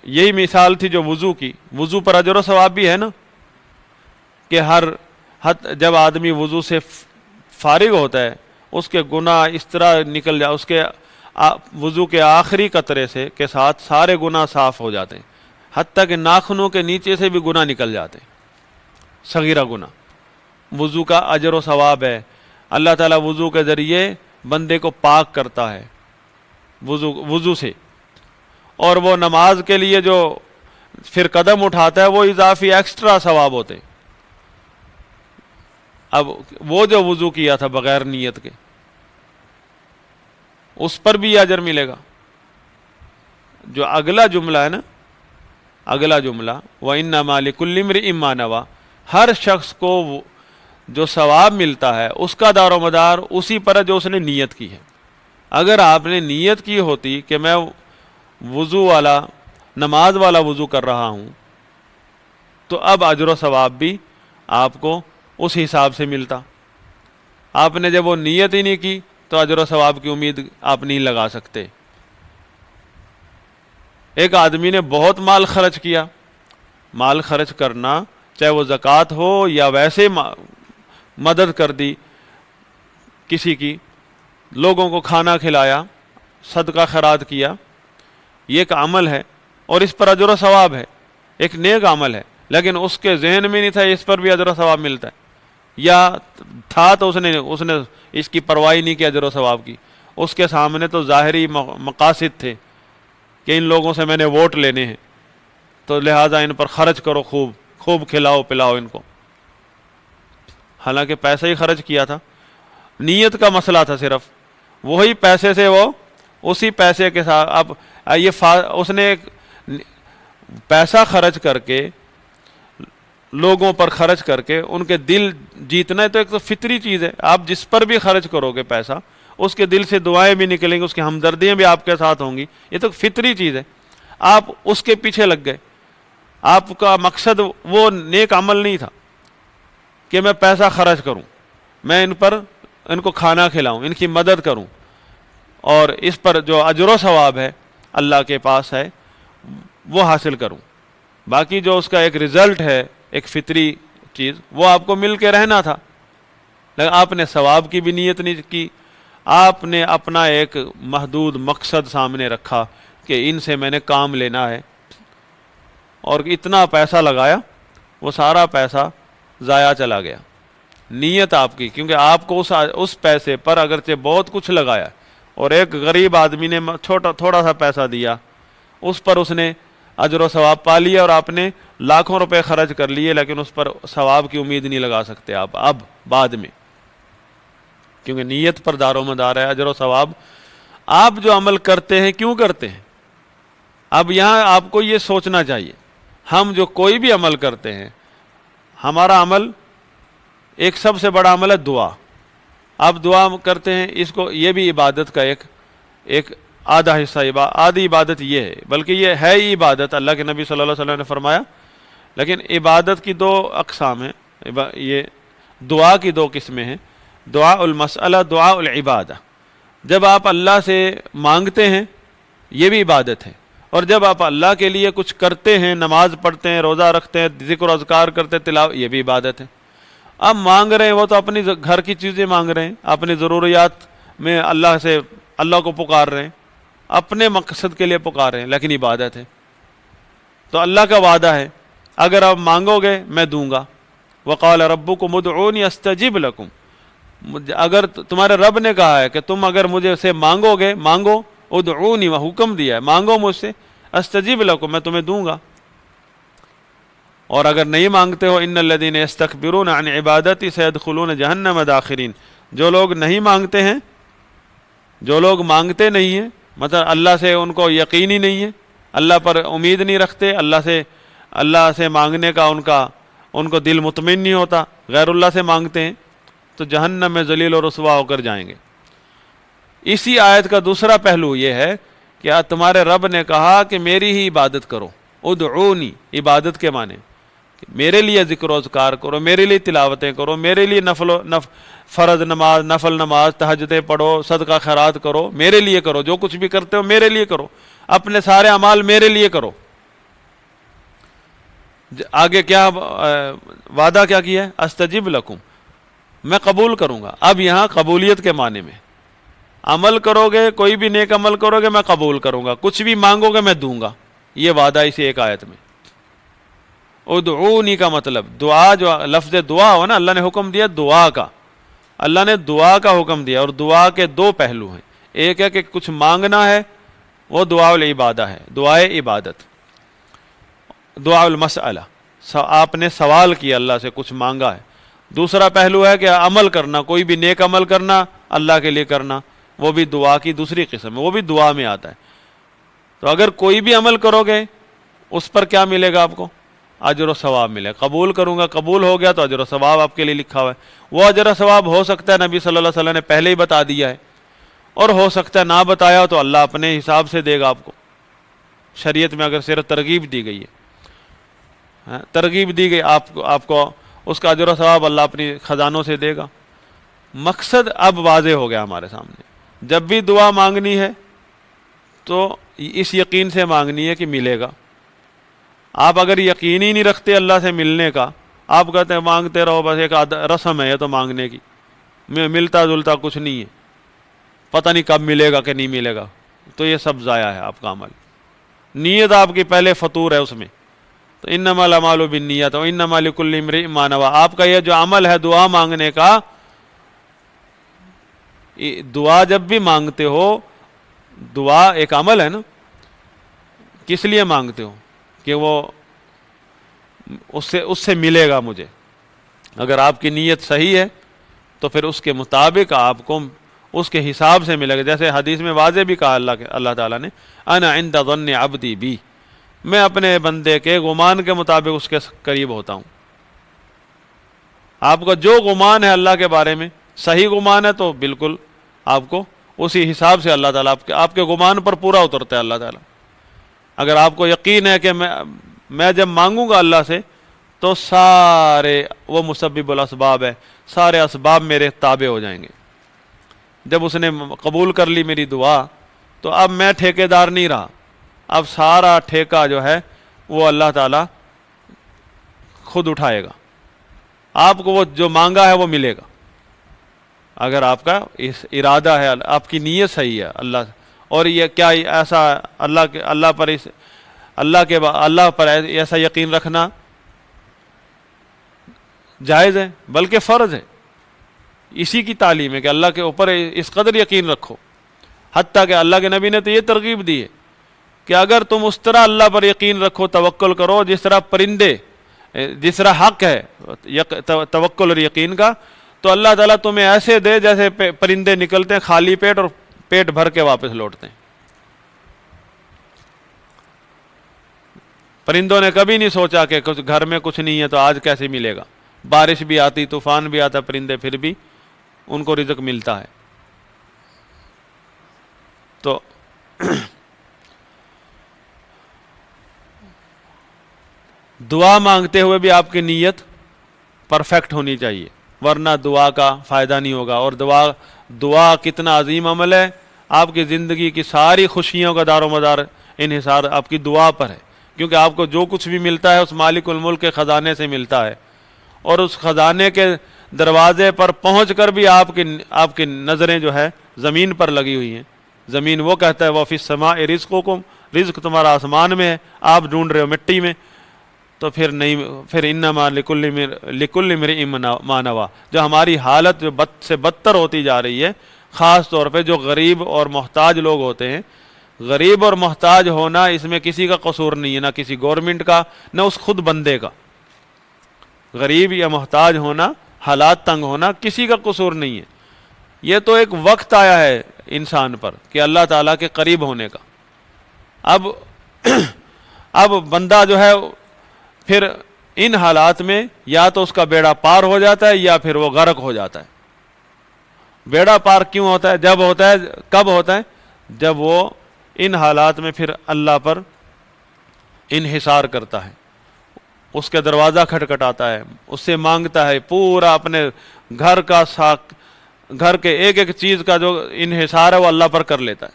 Speaker 1: یہی مثال تھی جو وضو کی. وضو پر اجر و ثواب بھی ہے نا، کہ جب آدمی وضو سے فارغ ہوتا ہے اس کے گناہ اس طرح نکل جائے، اس کے وضو کے آخری قطرے سے کے ساتھ سارے گناہ صاف ہو جاتے ہیں، حتیٰ کہ ناخنوں کے نیچے سے بھی گناہ نکل جاتے ہیں، صغیرہ گناہ. وضو کا اجر و ثواب ہے. اللہ تعالیٰ وضو کے ذریعے بندے کو پاک کرتا ہے وضو سے، اور وہ نماز کے لیے جو پھر قدم اٹھاتا ہے وہ اضافی ایکسٹرا ثواب ہوتے. اب وہ جو وضو کیا تھا بغیر نیت کے، اس پر بھی اجر ملے گا. جو اگلا جملہ ہے نا، اگلا جملہ وَإِنَّمَا لِكُلِّ امْرِئٍ مَّا نَوَىٰ، ہر شخص کو جو ثواب ملتا ہے اس کا دار و مدار اسی پر ہے جو اس نے نیت کی ہے. اگر آپ نے نیت کی ہوتی کہ میں وضو والا، نماز والا وضو کر رہا ہوں، تو اب اجر و ثواب بھی آپ کو اس حساب سے ملتا. آپ نے جب وہ نیت ہی نہیں کی تو اجر و ثواب کی امید آپ نہیں لگا سکتے. ایک آدمی نے بہت مال خرچ کیا. مال خرچ کرنا، چاہے وہ زکوٰۃ ہو یا ویسے مدد کر دی کسی کی، لوگوں کو کھانا کھلایا، صدقہ خیرات کیا، یہ ایک عمل ہے اور اس پر اجر و ثواب ہے، ایک نیک عمل ہے. لیکن اس کے ذہن میں نہیں تھا اس پر بھی اجر و ثواب ملتا ہے، یا تھا تو اس نے اس کی پرواہ نہیں کی اجر و ثواب کی. اس کے سامنے تو ظاہری مقاصد تھے کہ ان لوگوں سے میں نے ووٹ لینے ہیں، تو لہٰذا ان پر خرچ کرو، خوب کھلاؤ پلاؤ ان کو. حالانکہ پیسہ ہی خرچ کیا تھا، نیت کا مسئلہ تھا صرف. وہی پیسے سے وہ اسی پیسے کے ساتھ اب اس نے پیسہ خرچ کر کے، لوگوں پر خرچ کر کے ان کے دل جیتنا ہے. تو ایک تو فطری چیز ہے، آپ جس پر بھی خرچ کرو گے پیسہ، اس کے دل سے دعائیں بھی نکلیں گی، اس کی ہمدردیاں بھی آپ کے ساتھ ہوں گی، یہ تو فطری چیز ہے. آپ اس کے پیچھے لگ گئے. آپ کا مقصد وہ نیک عمل نہیں تھا کہ میں پیسہ خرچ کروں, میں ان کو کھانا کھلاؤں, ان کی مدد کروں, اور اس پر جو اجر و ثواب ہے اللہ کے پاس ہے وہ حاصل کروں. باقی جو اس کا ایک رزلٹ ہے, ایک فطری چیز, وہ آپ کو مل کے رہنا تھا, لیکن آپ نے ثواب کی بھی نیت نہیں کی. آپ نے اپنا ایک محدود مقصد سامنے رکھا کہ ان سے میں نے کام لینا ہے, اور اتنا پیسہ لگایا, وہ سارا پیسہ ضائع چلا گیا. نیت آپ کی, کیونکہ آپ کو اس پیسے پر اگرچہ بہت کچھ لگایا, اور ایک غریب آدمی نے تھوڑا سا پیسہ دیا, اس پر اس نے اجر و ثواب پا لیا, اور آپ نے لاکھوں روپے خرچ کر لیے, لیکن اس پر ثواب کی امید نہیں لگا سکتے آپ اب بعد میں, کیونکہ نیت پر دار و مدار ہے اجر و ثواب. آپ جو عمل کرتے ہیں کیوں کرتے ہیں؟ اب یہاں آپ کو یہ سوچنا چاہیے, ہم جو کوئی بھی عمل کرتے ہیں, ہمارا عمل ایک سب سے بڑا عمل ہے دعا. آپ دعا کرتے ہیں, اس کو یہ بھی عبادت کا ایک آدھا حصہ, آدھی عبادت یہ ہے, بلکہ یہ ہے ہی عبادت. اللہ کے نبی صلی اللہ علیہ وسلم نے فرمایا. لیکن عبادت کی 2 اقسام ہیں, یہ دعا کی 2 قسمیں ہیں, دعا المسئلہ, دعا العبادہ. جب آپ اللہ سے مانگتے ہیں یہ بھی عبادت ہے, اور جب آپ اللہ کے لیے کچھ کرتے ہیں, نماز پڑھتے ہیں, روزہ رکھتے ہیں, ذکر و اذکار کرتے ہیں, تلاوت, یہ بھی عبادت ہے. اب مانگ رہے ہیں وہ تو اپنی گھر کی چیزیں مانگ رہے ہیں, اپنی ضروریات میں اللہ کو پکار رہے ہیں, اپنے مقصد کے لیے پکار رہے ہیں, لیکن عبادت ہے. تو اللہ کا وعدہ ہے, اگر آپ مانگو گے میں دوں گا. وقال ربکم ادعونی استجب لکم, اگر تمہارے رب نے کہا ہے کہ تم اگر مجھے سے مانگو گے, مانگو, ادعونی, وہ حکم دیا ہے, مانگو مجھ سے, استجب لکم, میں تمہیں دوں گا. اور اگر نہیں مانگتے ہو, ان الذین یستکبرون عن عبادتی سیدخلون جہنم داخرین, جو لوگ نہیں مانگتے ہیں, جو لوگ مانگتے نہیں ہیں, مطلب اللہ سے ان کو یقین ہی نہیں ہے, اللہ پر امید نہیں رکھتے, اللہ سے مانگنے کا ان کو دل مطمئن نہیں ہوتا, غیر اللہ سے مانگتے ہیں, تو جہنم میں ذلیل و رسوا ہو کر جائیں گے. اسی آیت کا دوسرا پہلو یہ ہے کہ تمہارے رب نے کہا کہ میری ہی عبادت کرو. ادعونی, عبادت کے معنی میرے لیے ذکر و اذکار کرو, میرے لیے تلاوتیں کرو, میرے لیے فرض نماز, نفل نماز, تہجدیں پڑھو, صدقہ خیرات کرو, میرے لیے کرو, جو کچھ بھی کرتے ہو میرے لیے کرو, اپنے سارے اعمال میرے لیے کرو. آگے کیا وعدہ کیا ہے؟ استجب لکم, میں قبول کروں گا. اب یہاں قبولیت کے معنی میں, عمل کرو گے, کوئی بھی نیک عمل کرو گے میں قبول کروں گا, کچھ بھی مانگو گے میں دوں گا, یہ وعدہ اسی ایک آیت میں. ادعونی کا مطلب دعا, جو لفظ دعا ہو نا, اللہ نے حکم دیا دعا کا, اللہ نے دعا کا حکم دیا, اور دعا کے 2 پہلو ہیں. ایک ہے کہ کچھ مانگنا ہے, وہ دعا العبادہ ہے, دعائے عبادت, دعا المسئلہ, آپ نے سوال کیا اللہ سے, کچھ مانگا ہے. دوسرا پہلو ہے کہ عمل کرنا, کوئی بھی نیک عمل کرنا, اللہ کے لیے کرنا, وہ بھی دعا کی دوسری قسم ہے, وہ بھی دعا میں آتا ہے. تو اگر کوئی بھی عمل کرو گے اس پر کیا ملے گا آپ کو؟ اجر و ثواب ملے. قبول کروں گا, قبول ہو گیا تو اجر و ثواب آپ کے لیے لکھا ہوا ہے. وہ اجر و ثواب ہو سکتا ہے نبی صلی اللہ علیہ وسلم نے پہلے ہی بتا دیا ہے, اور ہو سکتا ہے نہ بتایا تو اللہ اپنے حساب سے دے گا آپ کو. شریعت میں اگر صرف ترغیب دی گئی ہے, ترغیب دی گئی آپ کو, اس کا اجر و ثواب اللہ اپنی خزانوں سے دے گا. مقصد اب واضح ہو گیا ہمارے سامنے. جب بھی دعا مانگنی ہے تو اس یقین سے مانگنی ہے کہ ملے گا. آپ اگر یقین ہی نہیں رکھتے اللہ سے ملنے کا, آپ کہتے ہیں مانگتے رہو, بس ایک رسم ہے یہ تو مانگنے کی, ملتا جلتا کچھ نہیں ہے, پتہ نہیں کب ملے گا کہ نہیں ملے گا, تو یہ سب ضائع ہے آپ کا عمل. نیت آپ کی پہلے فطور ہے اس میں. تو انما الاعمال بالنیات وانما لکل امرئ ما نوى, آپ کا یہ جو عمل ہے دعا مانگنے کا, دعا جب بھی مانگتے ہو, دعا ایک عمل ہے نا, کس لیے مانگتے ہو؟ کہ وہ اس سے ملے گا مجھے. اگر آپ کی نیت صحیح ہے تو پھر اس کے مطابق آپ کو اس کے حساب سے ملے گا. جیسے حدیث میں واضح بھی کہا اللہ تعالیٰ نے, انا عند ظن عبدی بی, میں اپنے بندے کے گمان کے مطابق اس کے قریب ہوتا ہوں. آپ کا جو گمان ہے اللہ کے بارے میں صحیح گمان ہے تو بالکل آپ کو اسی حساب سے اللہ تعالیٰ آپ کے گمان پر پورا اترتا ہے اللہ تعالیٰ. اگر آپ کو یقین ہے کہ میں جب مانگوں گا اللہ سے تو سارے وہ مسبب الاسباب ہے، سارے اسباب میرے تابع ہو جائیں گے. جب اس نے قبول کر لی میری دعا تو اب میں ٹھیکے دار نہیں رہا، اب سارا ٹھیکہ جو ہے وہ اللہ تعالیٰ خود اٹھائے گا. آپ کو وہ جو مانگا ہے وہ ملے گا، اگر آپ کا اس ارادہ ہے، آپ کی نیت صحیح ہے اللہ. اور یہ کیا ایسا اللہ پر ایسا یقین رکھنا جائز ہے، بلکہ فرض ہے. اسی کی تعلیم ہے کہ اللہ کے اوپر اس قدر یقین رکھو. حتیٰ کہ اللہ کے نبی نے تو یہ ترغیب دی ہے کہ اگر تم اس طرح اللہ پر یقین رکھو، توکل کرو، جس طرح پرندے، جس طرح حق ہے توکل اور یقین کا، تو اللہ تعالیٰ تمہیں ایسے دے جیسے پرندے نکلتے ہیں خالی پیٹ اور پیٹ بھر کے واپس لوٹتے ہیں. پرندوں نے کبھی نہیں سوچا کہ کچھ گھر میں کچھ نہیں ہے تو آج کیسے ملے گا. بارش بھی آتی، طوفان بھی آتا، پرندے پھر بھی ان کو رزق ملتا ہے. تو دعا مانگتے ہوئے بھی آپ کی نیت پرفیکٹ ہونی چاہیے، ورنہ دعا کا فائدہ نہیں ہوگا. اور دعا کتنا عظیم عمل ہے. آپ کی زندگی کی ساری خوشیوں کا دار و مدار انحصار آپ کی دعا پر ہے، کیونکہ آپ کو جو کچھ بھی ملتا ہے اس مالک الملک کے خزانے سے ملتا ہے. اور اس خزانے کے دروازے پر پہنچ کر بھی آپ کی نظریں جو ہے زمین پر لگی ہوئی ہیں. زمین وہ کہتا ہے وَفِي السَّمَاءِ رِزْقُكُمْ، رزق تمہارا آسمان میں ہے، آپ ڈھونڈ رہے ہو مٹی میں. تو پھر انما لکل امرئ ما نویٰ، جو ہماری حالت جو بد سے بدتر ہوتی جا رہی ہے، خاص طور پہ جو غریب اور محتاج لوگ ہوتے ہیں. غریب اور محتاج ہونا اس میں کسی کا قصور نہیں ہے، نہ کسی گورنمنٹ کا، نہ اس خود بندے کا. غریب یا محتاج ہونا، حالات تنگ ہونا کسی کا قصور نہیں ہے. یہ تو ایک وقت آیا ہے انسان پر کہ اللہ تعالیٰ کے قریب ہونے کا. اب بندہ جو ہے پھر ان حالات میں یا تو اس کا بیڑا پار ہو جاتا ہے یا پھر وہ غرق ہو جاتا ہے. بیڑا پار کیوں ہوتا ہے؟ کب ہوتا ہے؟ جب وہ ان حالات میں پھر اللہ پر انحصار کرتا ہے، اس کے دروازہ کھٹکھٹاتا ہے، اس سے مانگتا ہے، پورا اپنے گھر کے ایک ایک چیز کا جو انحصار ہے وہ اللہ پر کر لیتا ہے.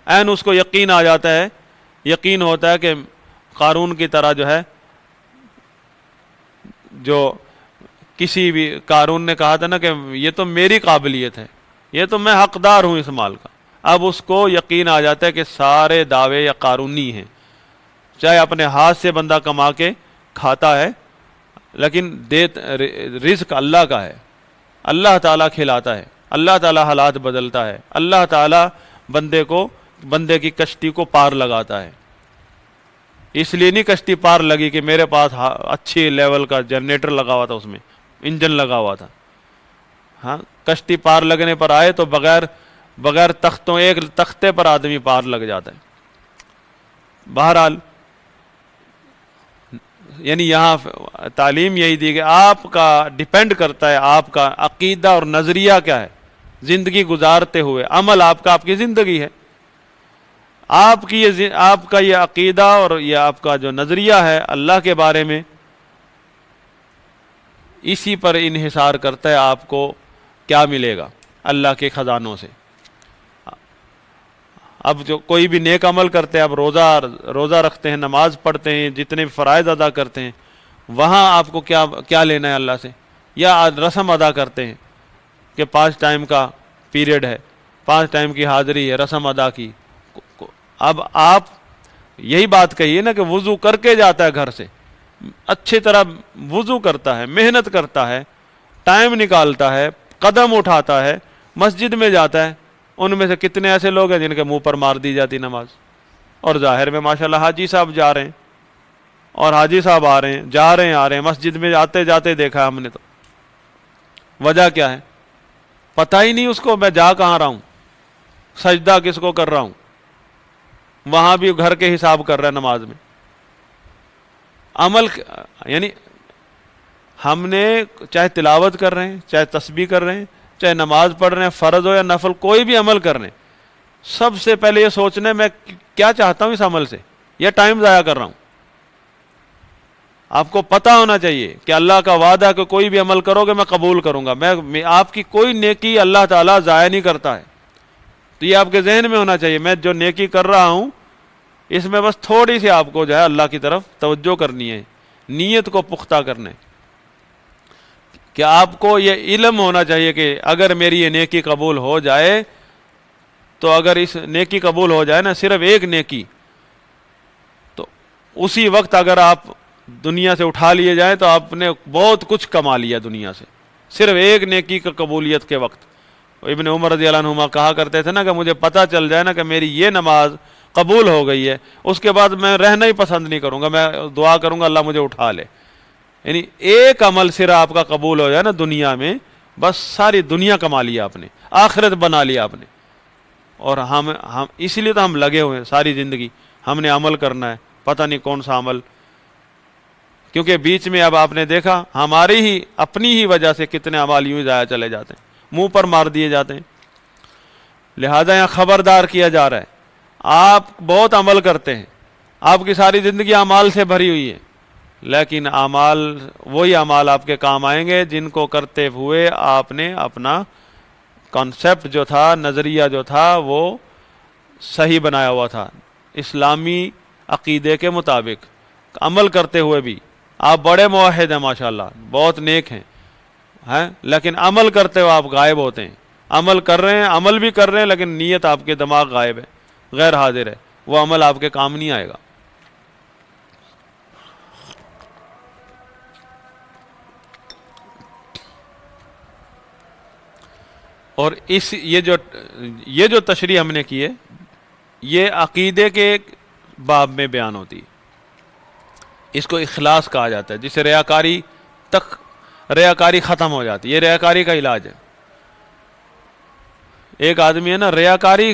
Speaker 1: عین اس کو یقین آ جاتا ہے، یقین ہوتا ہے کہ قارون کی طرح جو ہے، جو کسی بھی قارون نے کہا تھا نا کہ یہ تو میری قابلیت ہے، یہ تو میں حقدار ہوں اس مال کا. اب اس کو یقین آ جاتا ہے کہ سارے دعوے یا قارونی ہیں، چاہے اپنے ہاتھ سے بندہ کما کے کھاتا ہے لیکن رزق اللہ کا ہے. اللہ تعالیٰ کھلاتا ہے، اللہ تعالیٰ حالات بدلتا ہے، اللہ تعالیٰ بندے کی کشتی کو پار لگاتا ہے. اس لیے نہیں کشتی پار لگی کہ میرے پاس اچھی لیول کا جنریٹر لگا ہوا تھا، اس میں انجن لگا ہوا تھا. ہاں، کشتی پار لگنے پر آئے تو بغیر تختوں ایک تختے پر آدمی پار لگ جاتا ہے. بہرحال یعنی یہاں تعلیم یہی دی کہ آپ کا ڈیپینڈ کرتا ہے آپ کا عقیدہ اور نظریہ کیا ہے زندگی گزارتے ہوئے. عمل آپ کی زندگی ہے. آپ کا یہ عقیدہ اور یہ آپ کا جو نظریہ ہے اللہ کے بارے میں، اسی پر انحصار کرتا ہے آپ کو کیا ملے گا اللہ کے خزانوں سے. اب جو کوئی بھی نیک عمل کرتے ہیں، آپ روزہ رکھتے ہیں، نماز پڑھتے ہیں، جتنے فرائض ادا کرتے ہیں، وہاں آپ کو کیا لینا ہے اللہ سے؟ یا رسم ادا کرتے ہیں کہ 5 ٹائم کا پیریڈ ہے، 5 ٹائم کی حاضری ہے، رسم ادا کی. اب آپ یہی بات کہیے نا کہ وضو کر کے جاتا ہے گھر سے، اچھی طرح وضو کرتا ہے، محنت کرتا ہے، ٹائم نکالتا ہے، قدم اٹھاتا ہے، مسجد میں جاتا ہے. ان میں سے کتنے ایسے لوگ ہیں جن کے منہ پر مار دی جاتی نماز، اور ظاہر میں ماشاءاللہ حاجی صاحب جا رہے ہیں اور حاجی صاحب آ رہے ہیں، جا رہے ہیں آ رہے ہیں، مسجد میں آتے جاتے دیکھا ہم نے. تو وجہ کیا ہے؟ پتہ ہی نہیں اس کو میں جا کہاں رہا ہوں، سجدہ کس کو کر رہا ہوں. وہاں بھی گھر کے حساب کر رہا ہے نماز میں. عمل یعنی ہم نے چاہے تلاوت کر رہے ہیں، چاہے تسبیح کر رہے ہیں، چاہے نماز پڑھ رہے ہیں، فرض ہو یا نفل، کوئی بھی عمل کر رہے ہیں، سب سے پہلے یہ سوچنا ہے میں کیا چاہتا ہوں اس عمل سے. یا ٹائم ضائع کر رہا ہوں؟ آپ کو پتہ ہونا چاہیے کہ اللہ کا وعدہ کہ کوئی بھی عمل کرو گے میں قبول کروں گا، میں آپ کی کوئی نیکی اللہ تعالیٰ ضائع نہیں کرتا ہے. تو یہ آپ کے ذہن میں ہونا چاہیے، میں جو نیکی کر رہا ہوں اس میں بس تھوڑی سی آپ کو جو ہے اللہ کی طرف توجہ کرنی ہے، نیت کو پختہ کرنے، کہ آپ کو یہ علم ہونا چاہیے کہ اگر میری یہ نیکی قبول ہو جائے تو اگر اس نیکی قبول ہو جائے نا، صرف ایک نیکی، تو اسی وقت اگر آپ دنیا سے اٹھا لیے جائیں تو آپ نے بہت کچھ کما لیا دنیا سے، صرف ایک نیکی کا قبولیت کے وقت. ابن عمر رضی اللہ عنہما کہا کرتے تھے نا کہ مجھے پتہ چل جائے نا کہ میری یہ نماز قبول ہو گئی ہے، اس کے بعد میں رہنا ہی پسند نہیں کروں گا، میں دعا کروں گا اللہ مجھے اٹھا لے. یعنی ایک عمل صرف آپ کا قبول ہو جائے نا دنیا میں، بس ساری دنیا کما لیا آپ نے، آخرت بنا لیا آپ نے. اور ہم اسی لیے تو ہم لگے ہوئے ہیں ساری زندگی، ہم نے عمل کرنا ہے، پتہ نہیں کون سا عمل، کیونکہ بیچ میں اب آپ نے دیکھا ہماری ہی اپنی ہی وجہ سے کتنے اعمال یوں ہی ضائع چلے جاتے ہیں، منہ پر مار دیے جاتے ہیں. لہذا یہاں خبردار کیا جا رہا ہے، آپ بہت عمل کرتے ہیں، آپ کی ساری زندگی اعمال سے بھری ہوئی ہے، لیکن اعمال وہی اعمال آپ کے کام آئیں گے جن کو کرتے ہوئے آپ نے اپنا کانسیپٹ جو تھا، نظریہ جو تھا، وہ صحیح بنایا ہوا تھا اسلامی عقیدے کے مطابق. عمل کرتے ہوئے بھی آپ بڑے موحد ہیں ماشاءاللہ، بہت نیک ہیں، لیکن عمل کرتے ہوئے آپ غائب ہوتے ہیں. عمل کر رہے ہیں، عمل بھی کر رہے ہیں، لیکن نیت آپ کے دماغ غائب ہے، غیر حاضر ہے، وہ عمل آپ کے کام نہیں آئے گا. اور یہ جو تشریح ہم نے کی ہے، یہ عقیدے کے باب میں بیان ہوتی ہے. اس کو اخلاص کہا جاتا ہے، جس سے ریاکاری ختم ہو جاتی ہے. یہ ریاکاری کا علاج ہے. ایک آدمی ہے نا، ریاکاری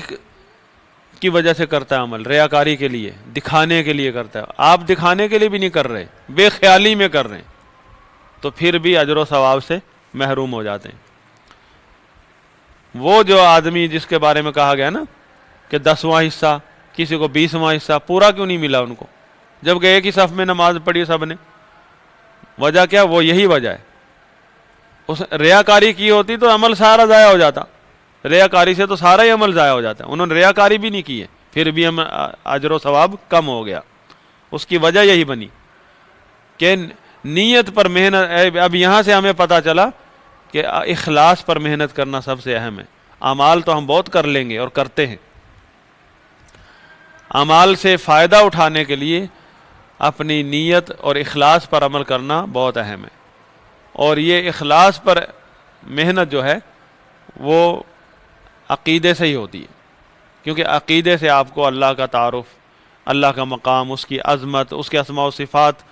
Speaker 1: کی وجہ سے کرتا ہے عمل، ریاکاری کے لیے، دکھانے کے لیے کرتا ہے. آپ دکھانے کے لیے بھی نہیں کر رہے، بے خیالی میں کر رہے ہیں، تو پھر بھی اجر و ثواب سے محروم ہو جاتے ہیں. وہ جو آدمی جس کے بارے میں کہا گیا نا کہ 10واں حصہ، کسی کو 20واں حصہ، پورا کیوں نہیں ملا ان کو، جبکہ ایک ہی صف میں نماز پڑھی سب نے؟ وجہ کیا؟ وہ یہی وجہ ہے. اس ریاکاری کی ہوتی تو عمل سارا ضائع ہو جاتا، ریاکاری سے تو سارا ہی عمل ضائع ہو جاتا ہے. انہوں نے ریاکاری بھی نہیں کی ہے، پھر بھی ہم اجر و ثواب کم ہو گیا. اس کی وجہ یہی بنی کہ نیت پر محنت. اب یہاں سے ہمیں پتہ چلا کہ اخلاص پر محنت کرنا سب سے اہم ہے. اعمال تو ہم بہت کر لیں گے اور کرتے ہیں، اعمال سے فائدہ اٹھانے کے لیے اپنی نیت اور اخلاص پر عمل کرنا بہت اہم ہے. اور یہ اخلاص پر محنت جو ہے وہ عقیدے سے ہی ہوتی ہے، کیونکہ عقیدے سے آپ کو اللہ کا تعارف، اللہ کا مقام، اس کی عظمت، اس کے اسماء و صفات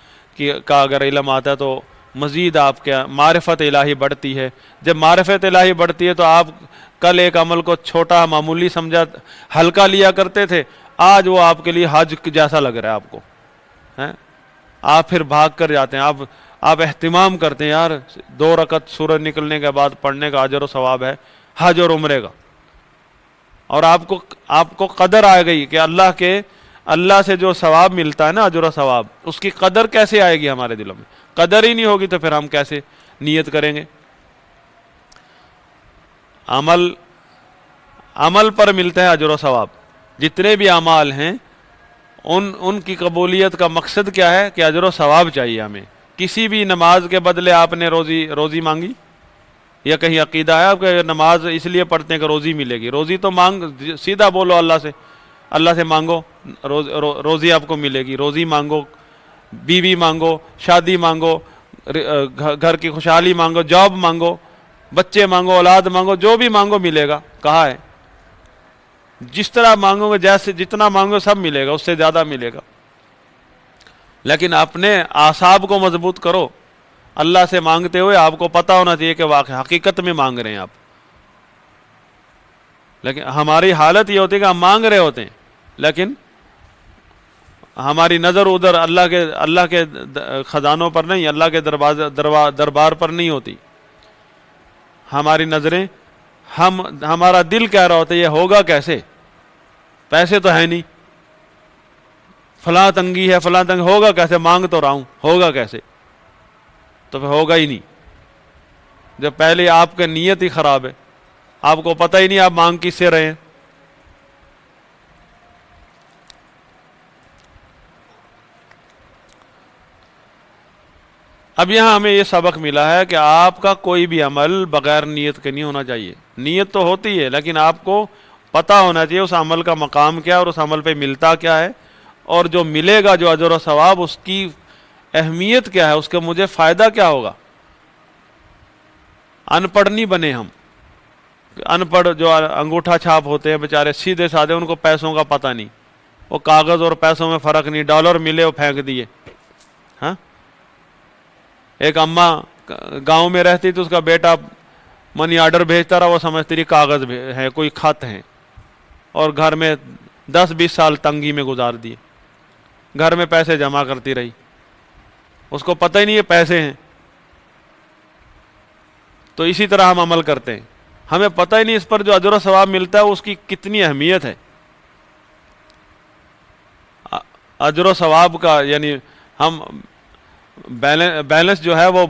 Speaker 1: کا اگر علم آتا ہے تو مزید آپ کے معرفت الہی بڑھتی ہے. جب معرفت الہی بڑھتی ہے تو آپ کل ایک عمل کو چھوٹا معمولی سمجھا، ہلکا لیا کرتے تھے، آج وہ آپ کے لیے حج جیسا لگ رہا ہے آپ کو. آپ پھر بھاگ کر جاتے ہیں، آپ اہتمام کرتے ہیں، یار 2 رکعت سورج نکلنے کے بعد پڑھنے کا اجر و ثواب ہے حج اور عمرے کا. اور آپ کو قدر آ گئی کہ اللہ سے جو ثواب ملتا ہے نا، اجر و ثواب، اس کی قدر کیسے آئے گی ہمارے دلوں میں؟ قدر ہی نہیں ہوگی تو پھر ہم کیسے نیت کریں گے؟ عمل پر ملتا ہے اجر و ثواب. جتنے بھی اعمال ہیں ان کی قبولیت کا مقصد کیا ہے؟ کہ اجر و ثواب چاہیے ہمیں. کسی بھی نماز کے بدلے آپ نے روزی مانگی، یا کہیں عقیدہ ہے آپ کہ نماز اس لیے پڑھتے ہیں کہ روزی ملے گی؟ روزی تو سیدھا بولو اللہ سے مانگو، روزی آپ کو ملے گی. روزی مانگو، بیوی مانگو، شادی مانگو، گھر کی خوشحالی مانگو، جاب مانگو، بچے مانگو، اولاد مانگو، جو بھی مانگو ملے گا. کہا ہے جس طرح مانگو گے، جتنا مانگو سب ملے گا، اس سے زیادہ ملے گا. لیکن اپنے اعصاب کو مضبوط کرو. اللہ سے مانگتے ہوئے آپ کو پتہ ہونا چاہیے کہ واقع حقیقت میں مانگ رہے ہیں آپ. لیکن ہماری حالت یہ ہوتی ہے کہ ہم مانگ رہے ہوتے ہیں، لیکن ہماری نظر ادھر اللہ کے خزانوں پر نہیں، اللہ کے دربار پر نہیں ہوتی. ہماری نظریں، ہمارا دل کہہ رہا ہوتا ہے یہ ہوگا کیسے، پیسے تو ہے نہیں، فلاں تنگی ہے فلاں تنگ، ہوگا کیسے؟ مانگ تو رہا ہوں، ہوگا کیسے؟ تو پھر ہوگا ہی نہیں جب پہلے آپ کا نیت ہی خراب ہے، آپ کو پتہ ہی نہیں آپ مانگ کس سے رہے ہیں۔ اب یہاں ہمیں یہ سبق ملا ہے کہ آپ کا کوئی بھی عمل بغیر نیت کے نہیں ہونا چاہیے۔ نیت تو ہوتی ہے لیکن آپ کو پتہ ہونا چاہیے اس عمل کا مقام کیا ہے اور اس عمل پہ ملتا کیا ہے، اور جو ملے گا جو اجر و ثواب اس کی اہمیت کیا ہے، اس کا مجھے فائدہ کیا ہوگا۔ ان پڑھ نہیں بنے ہم، ان پڑھ جو انگوٹھا چھاپ ہوتے ہیں بیچارے سیدھے سادھے، ان کو پیسوں کا پتہ نہیں، وہ کاغذ اور پیسوں میں فرق نہیں، ڈالر ملے وہ پھینک دیے۔ ہاں، ایک اماں گاؤں میں رہتی تو اس کا بیٹا منی آرڈر بھیجتا رہا، وہ سمجھتی رہی کاغذ ہے، کوئی خط ہے، اور گھر میں 10-20 سال تنگی میں گزار دیے، گھر میں پیسے جمع کرتی رہی، اس کو پتہ ہی نہیں یہ پیسے ہیں۔ تو اسی طرح ہم عمل کرتے ہیں، ہمیں پتہ ہی نہیں اس پر جو اجر و ثواب ملتا ہے اس کی کتنی اہمیت ہے۔ اجر و ثواب کا یعنی ہم بیلنس جو ہے وہ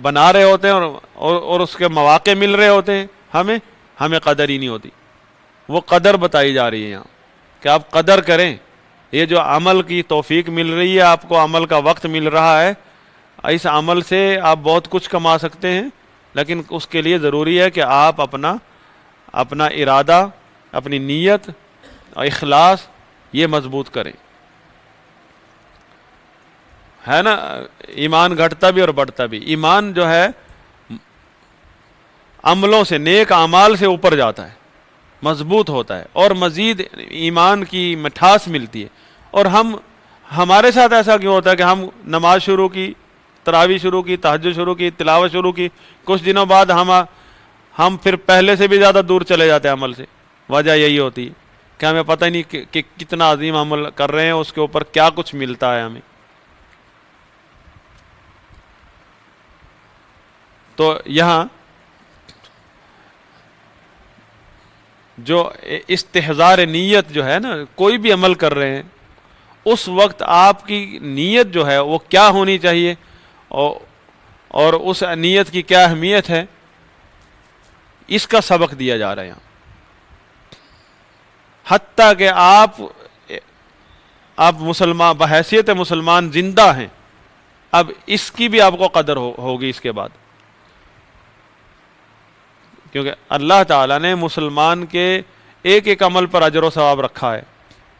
Speaker 1: بنا رہے ہوتے ہیں اور اس کے مواقع مل رہے ہوتے ہیں، ہمیں قدر ہی نہیں ہوتی۔ وہ قدر بتائی جا رہی ہے یہاں کہ آپ قدر کریں، یہ جو عمل کی توفیق مل رہی ہے آپ کو، عمل کا وقت مل رہا ہے، اس عمل سے آپ بہت کچھ کما سکتے ہیں، لیکن اس کے لیے ضروری ہے کہ آپ اپنا ارادہ، اپنی نیت اور اخلاص یہ مضبوط کریں، ہے نا۔ ایمان گھٹتا بھی اور بڑھتا بھی، ایمان جو ہے عملوں سے، نیک اعمال سے اوپر جاتا ہے، مضبوط ہوتا ہے، اور مزید ایمان کی مٹھاس ملتی ہے۔ اور ہمارے ساتھ ایسا کیوں ہوتا ہے کہ ہم نماز شروع کی، تراویح شروع کی، تہجد شروع کی، تلاوت شروع کی، کچھ دنوں بعد ہم پھر پہلے سے بھی زیادہ دور چلے جاتے ہیں عمل سے۔ وجہ یہی ہوتی ہے کہ ہمیں پتہ ہی نہیں کہ کتنا عظیم عمل کر رہے ہیں، اس کے اوپر کیا کچھ ملتا ہے ہمیں۔ تو یہاں جو استحضار نیت جو ہے نا، کوئی بھی عمل کر رہے ہیں اس وقت آپ کی نیت جو ہے وہ کیا ہونی چاہیے، اور اس نیت کی کیا اہمیت ہے، اس کا سبق دیا جا رہا ہے یہاں۔ حتیٰ کہ آپ مسلمان بحیثیت مسلمان زندہ ہیں، اب اس کی بھی آپ کو قدر ہوگی اس کے بعد، کیونکہ اللہ تعالیٰ نے مسلمان کے ایک ایک عمل پر اجر و ثواب رکھا ہے۔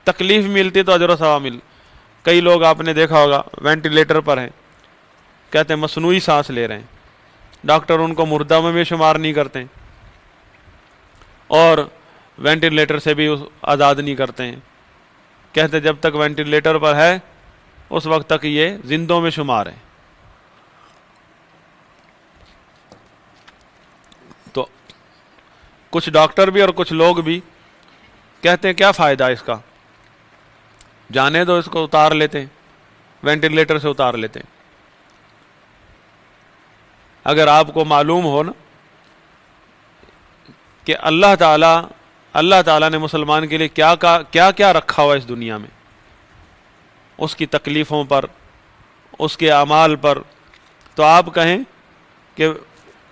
Speaker 1: تکلیف ملتی تو اجر و ثواب کئی لوگ آپ نے دیکھا ہوگا وینٹیلیٹر پر ہیں، کہتے ہیں مصنوعی سانس لے رہے ہیں، ڈاکٹر ان کو مردہ میں شمار نہیں کرتے اور وینٹیلیٹر سے بھی آزاد نہیں کرتے ہیں، کہتے جب تک وینٹیلیٹر پر ہے اس وقت تک یہ زندوں میں شمار ہے۔ تو کچھ ڈاکٹر بھی اور کچھ لوگ بھی کہتے ہیں کیا فائدہ اس کا، جانے دو، اس کو اتار لیتے ہیں، وینٹیلیٹر سے اتار لیتے ہیں۔ اگر آپ کو معلوم ہو نا کہ اللہ تعالیٰ نے مسلمان کے لیے کیا رکھا ہوا اس دنیا میں، اس کی تکلیفوں پر، اس کے اعمال پر، تو آپ کہیں کہ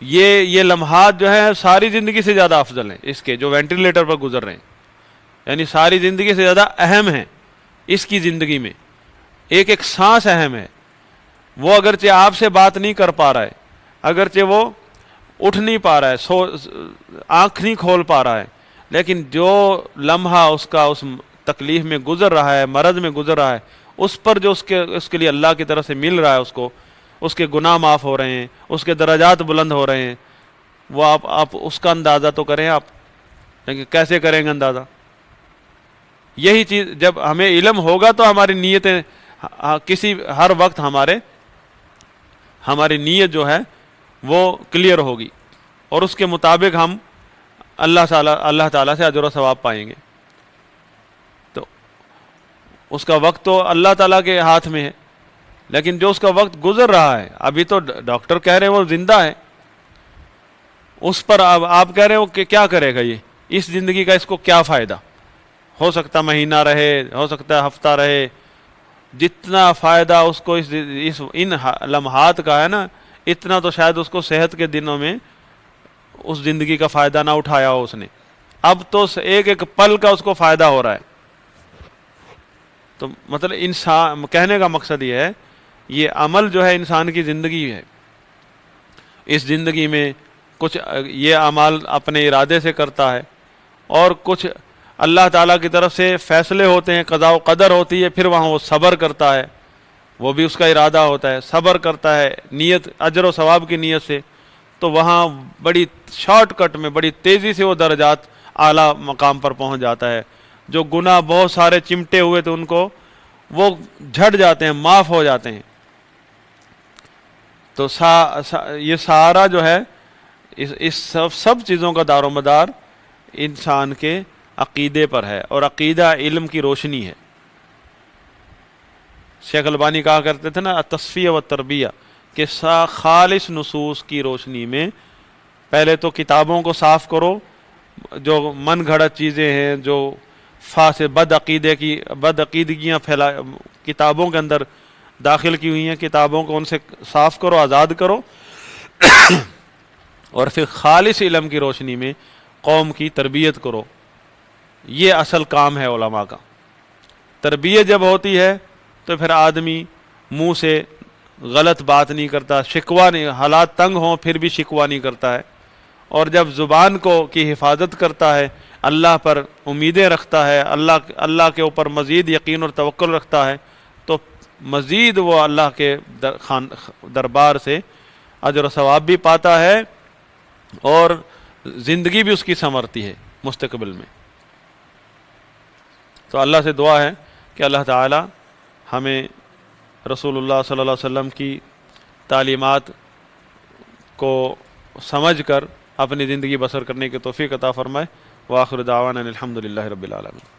Speaker 1: یہ لمحات جو ہیں ساری زندگی سے زیادہ افضل ہیں اس کے جو وینٹیلیٹر پر گزر رہے ہیں، یعنی ساری زندگی سے زیادہ اہم ہیں اس کی زندگی میں، ایک ایک سانس اہم ہے۔ وہ اگرچہ آپ سے بات نہیں کر پا رہا ہے، اگرچہ وہ اٹھ نہیں پا رہا ہے، آنکھ نہیں کھول پا رہا ہے، لیکن جو لمحہ اس کا اس تکلیف میں گزر رہا ہے، مرض میں گزر رہا ہے، اس پر جو اس کے لیے اللہ کی طرف سے مل رہا ہے، اس کے گناہ معاف ہو رہے ہیں، اس کے درجات بلند ہو رہے ہیں، وہ آپ اس کا اندازہ تو کریں آپ، لیکن کیسے کریں گے اندازہ؟ یہی چیز جب ہمیں علم ہوگا تو ہماری نیتیں ہر وقت ہماری نیت جو ہے وہ کلیئر ہوگی، اور اس کے مطابق ہم اللہ تعالیٰ سے اجر و ثواب پائیں گے۔ تو اس کا وقت تو اللہ تعالیٰ کے ہاتھ میں ہے، لیکن جو اس کا وقت گزر رہا ہے، ابھی تو ڈاکٹر کہہ رہے ہیں وہ زندہ ہے، اس پر آپ کہہ رہے ہو کہ کیا کرے گا یہ، اس زندگی کا اس کو کیا فائدہ، ہو سکتا مہینہ رہے، ہو سکتا ہے ہفتہ رہے، جتنا فائدہ اس کو ان لمحات کا ہے نا، اتنا تو شاید اس کو صحت کے دنوں میں اس زندگی کا فائدہ نہ اٹھایا ہو اس نے. اب تو ایک ایک پل کا اس کو فائدہ ہو رہا ہے. تو مطلب انسان، کہنے کا مقصد یہ ہے، یہ عمل جو ہے انسان کی زندگی ہے. اس زندگی میں کچھ یہ اعمال اپنے ارادے سے کرتا ہے، اور کچھ اللہ تعالیٰ کی طرف سے فیصلے ہوتے ہیں، قضاء و قدر ہوتی ہے، پھر وہاں وہ صبر کرتا ہے، وہ بھی اس کا ارادہ ہوتا ہے، صبر کرتا ہے نیت، اجر و ثواب کی نیت سے. تو وہاں بڑی شارٹ کٹ میں، بڑی تیزی سے وہ درجات اعلیٰ مقام پر پہنچ جاتا ہے. جو گناہ بہت سارے چمٹے ہوئے تھے ان کو وہ جھٹ جاتے ہیں، معاف ہو جاتے ہیں. تو یہ سارا جو ہے اس سب چیزوں کا دار و مدار انسان کے عقیدے پر ہے، اور عقیدہ علم کی روشنی ہے. شیخ البانی کہا کرتے تھے نا التصفیہ و تربیہ، کہ خالص نصوص کی روشنی میں پہلے تو کتابوں کو صاف کرو، جو من گھڑت چیزیں ہیں، جو فاسد بد عقیدگیاں کتابوں کے اندر داخل کی ہوئی ہیں، کتابوں کو ان سے صاف کرو، آزاد کرو، اور پھر خالص علم کی روشنی میں قوم کی تربیت کرو. یہ اصل کام ہے علماء کا. تربیت جب ہوتی ہے تو پھر آدمی منہ سے غلط بات نہیں کرتا، شکوہ نہیں، حالات تنگ ہوں پھر بھی شکوہ نہیں کرتا ہے. اور جب زبان کی حفاظت کرتا ہے، اللہ پر امیدیں رکھتا ہے، اللہ کے اوپر مزید یقین اور توکل رکھتا ہے، تو مزید وہ اللہ کے دربار سے اجر و ثواب بھی پاتا ہے، اور زندگی بھی اس کی سنورتی ہے مستقبل میں. تو اللہ سے دعا ہے کہ اللہ تعالی ہمیں رسول اللہ صلی اللہ علیہ وسلم کی تعلیمات کو سمجھ کر اپنی زندگی بسر کرنے کی توفیق عطا فرمائے. وآخر دعوانا الحمد للہ رب العالمین.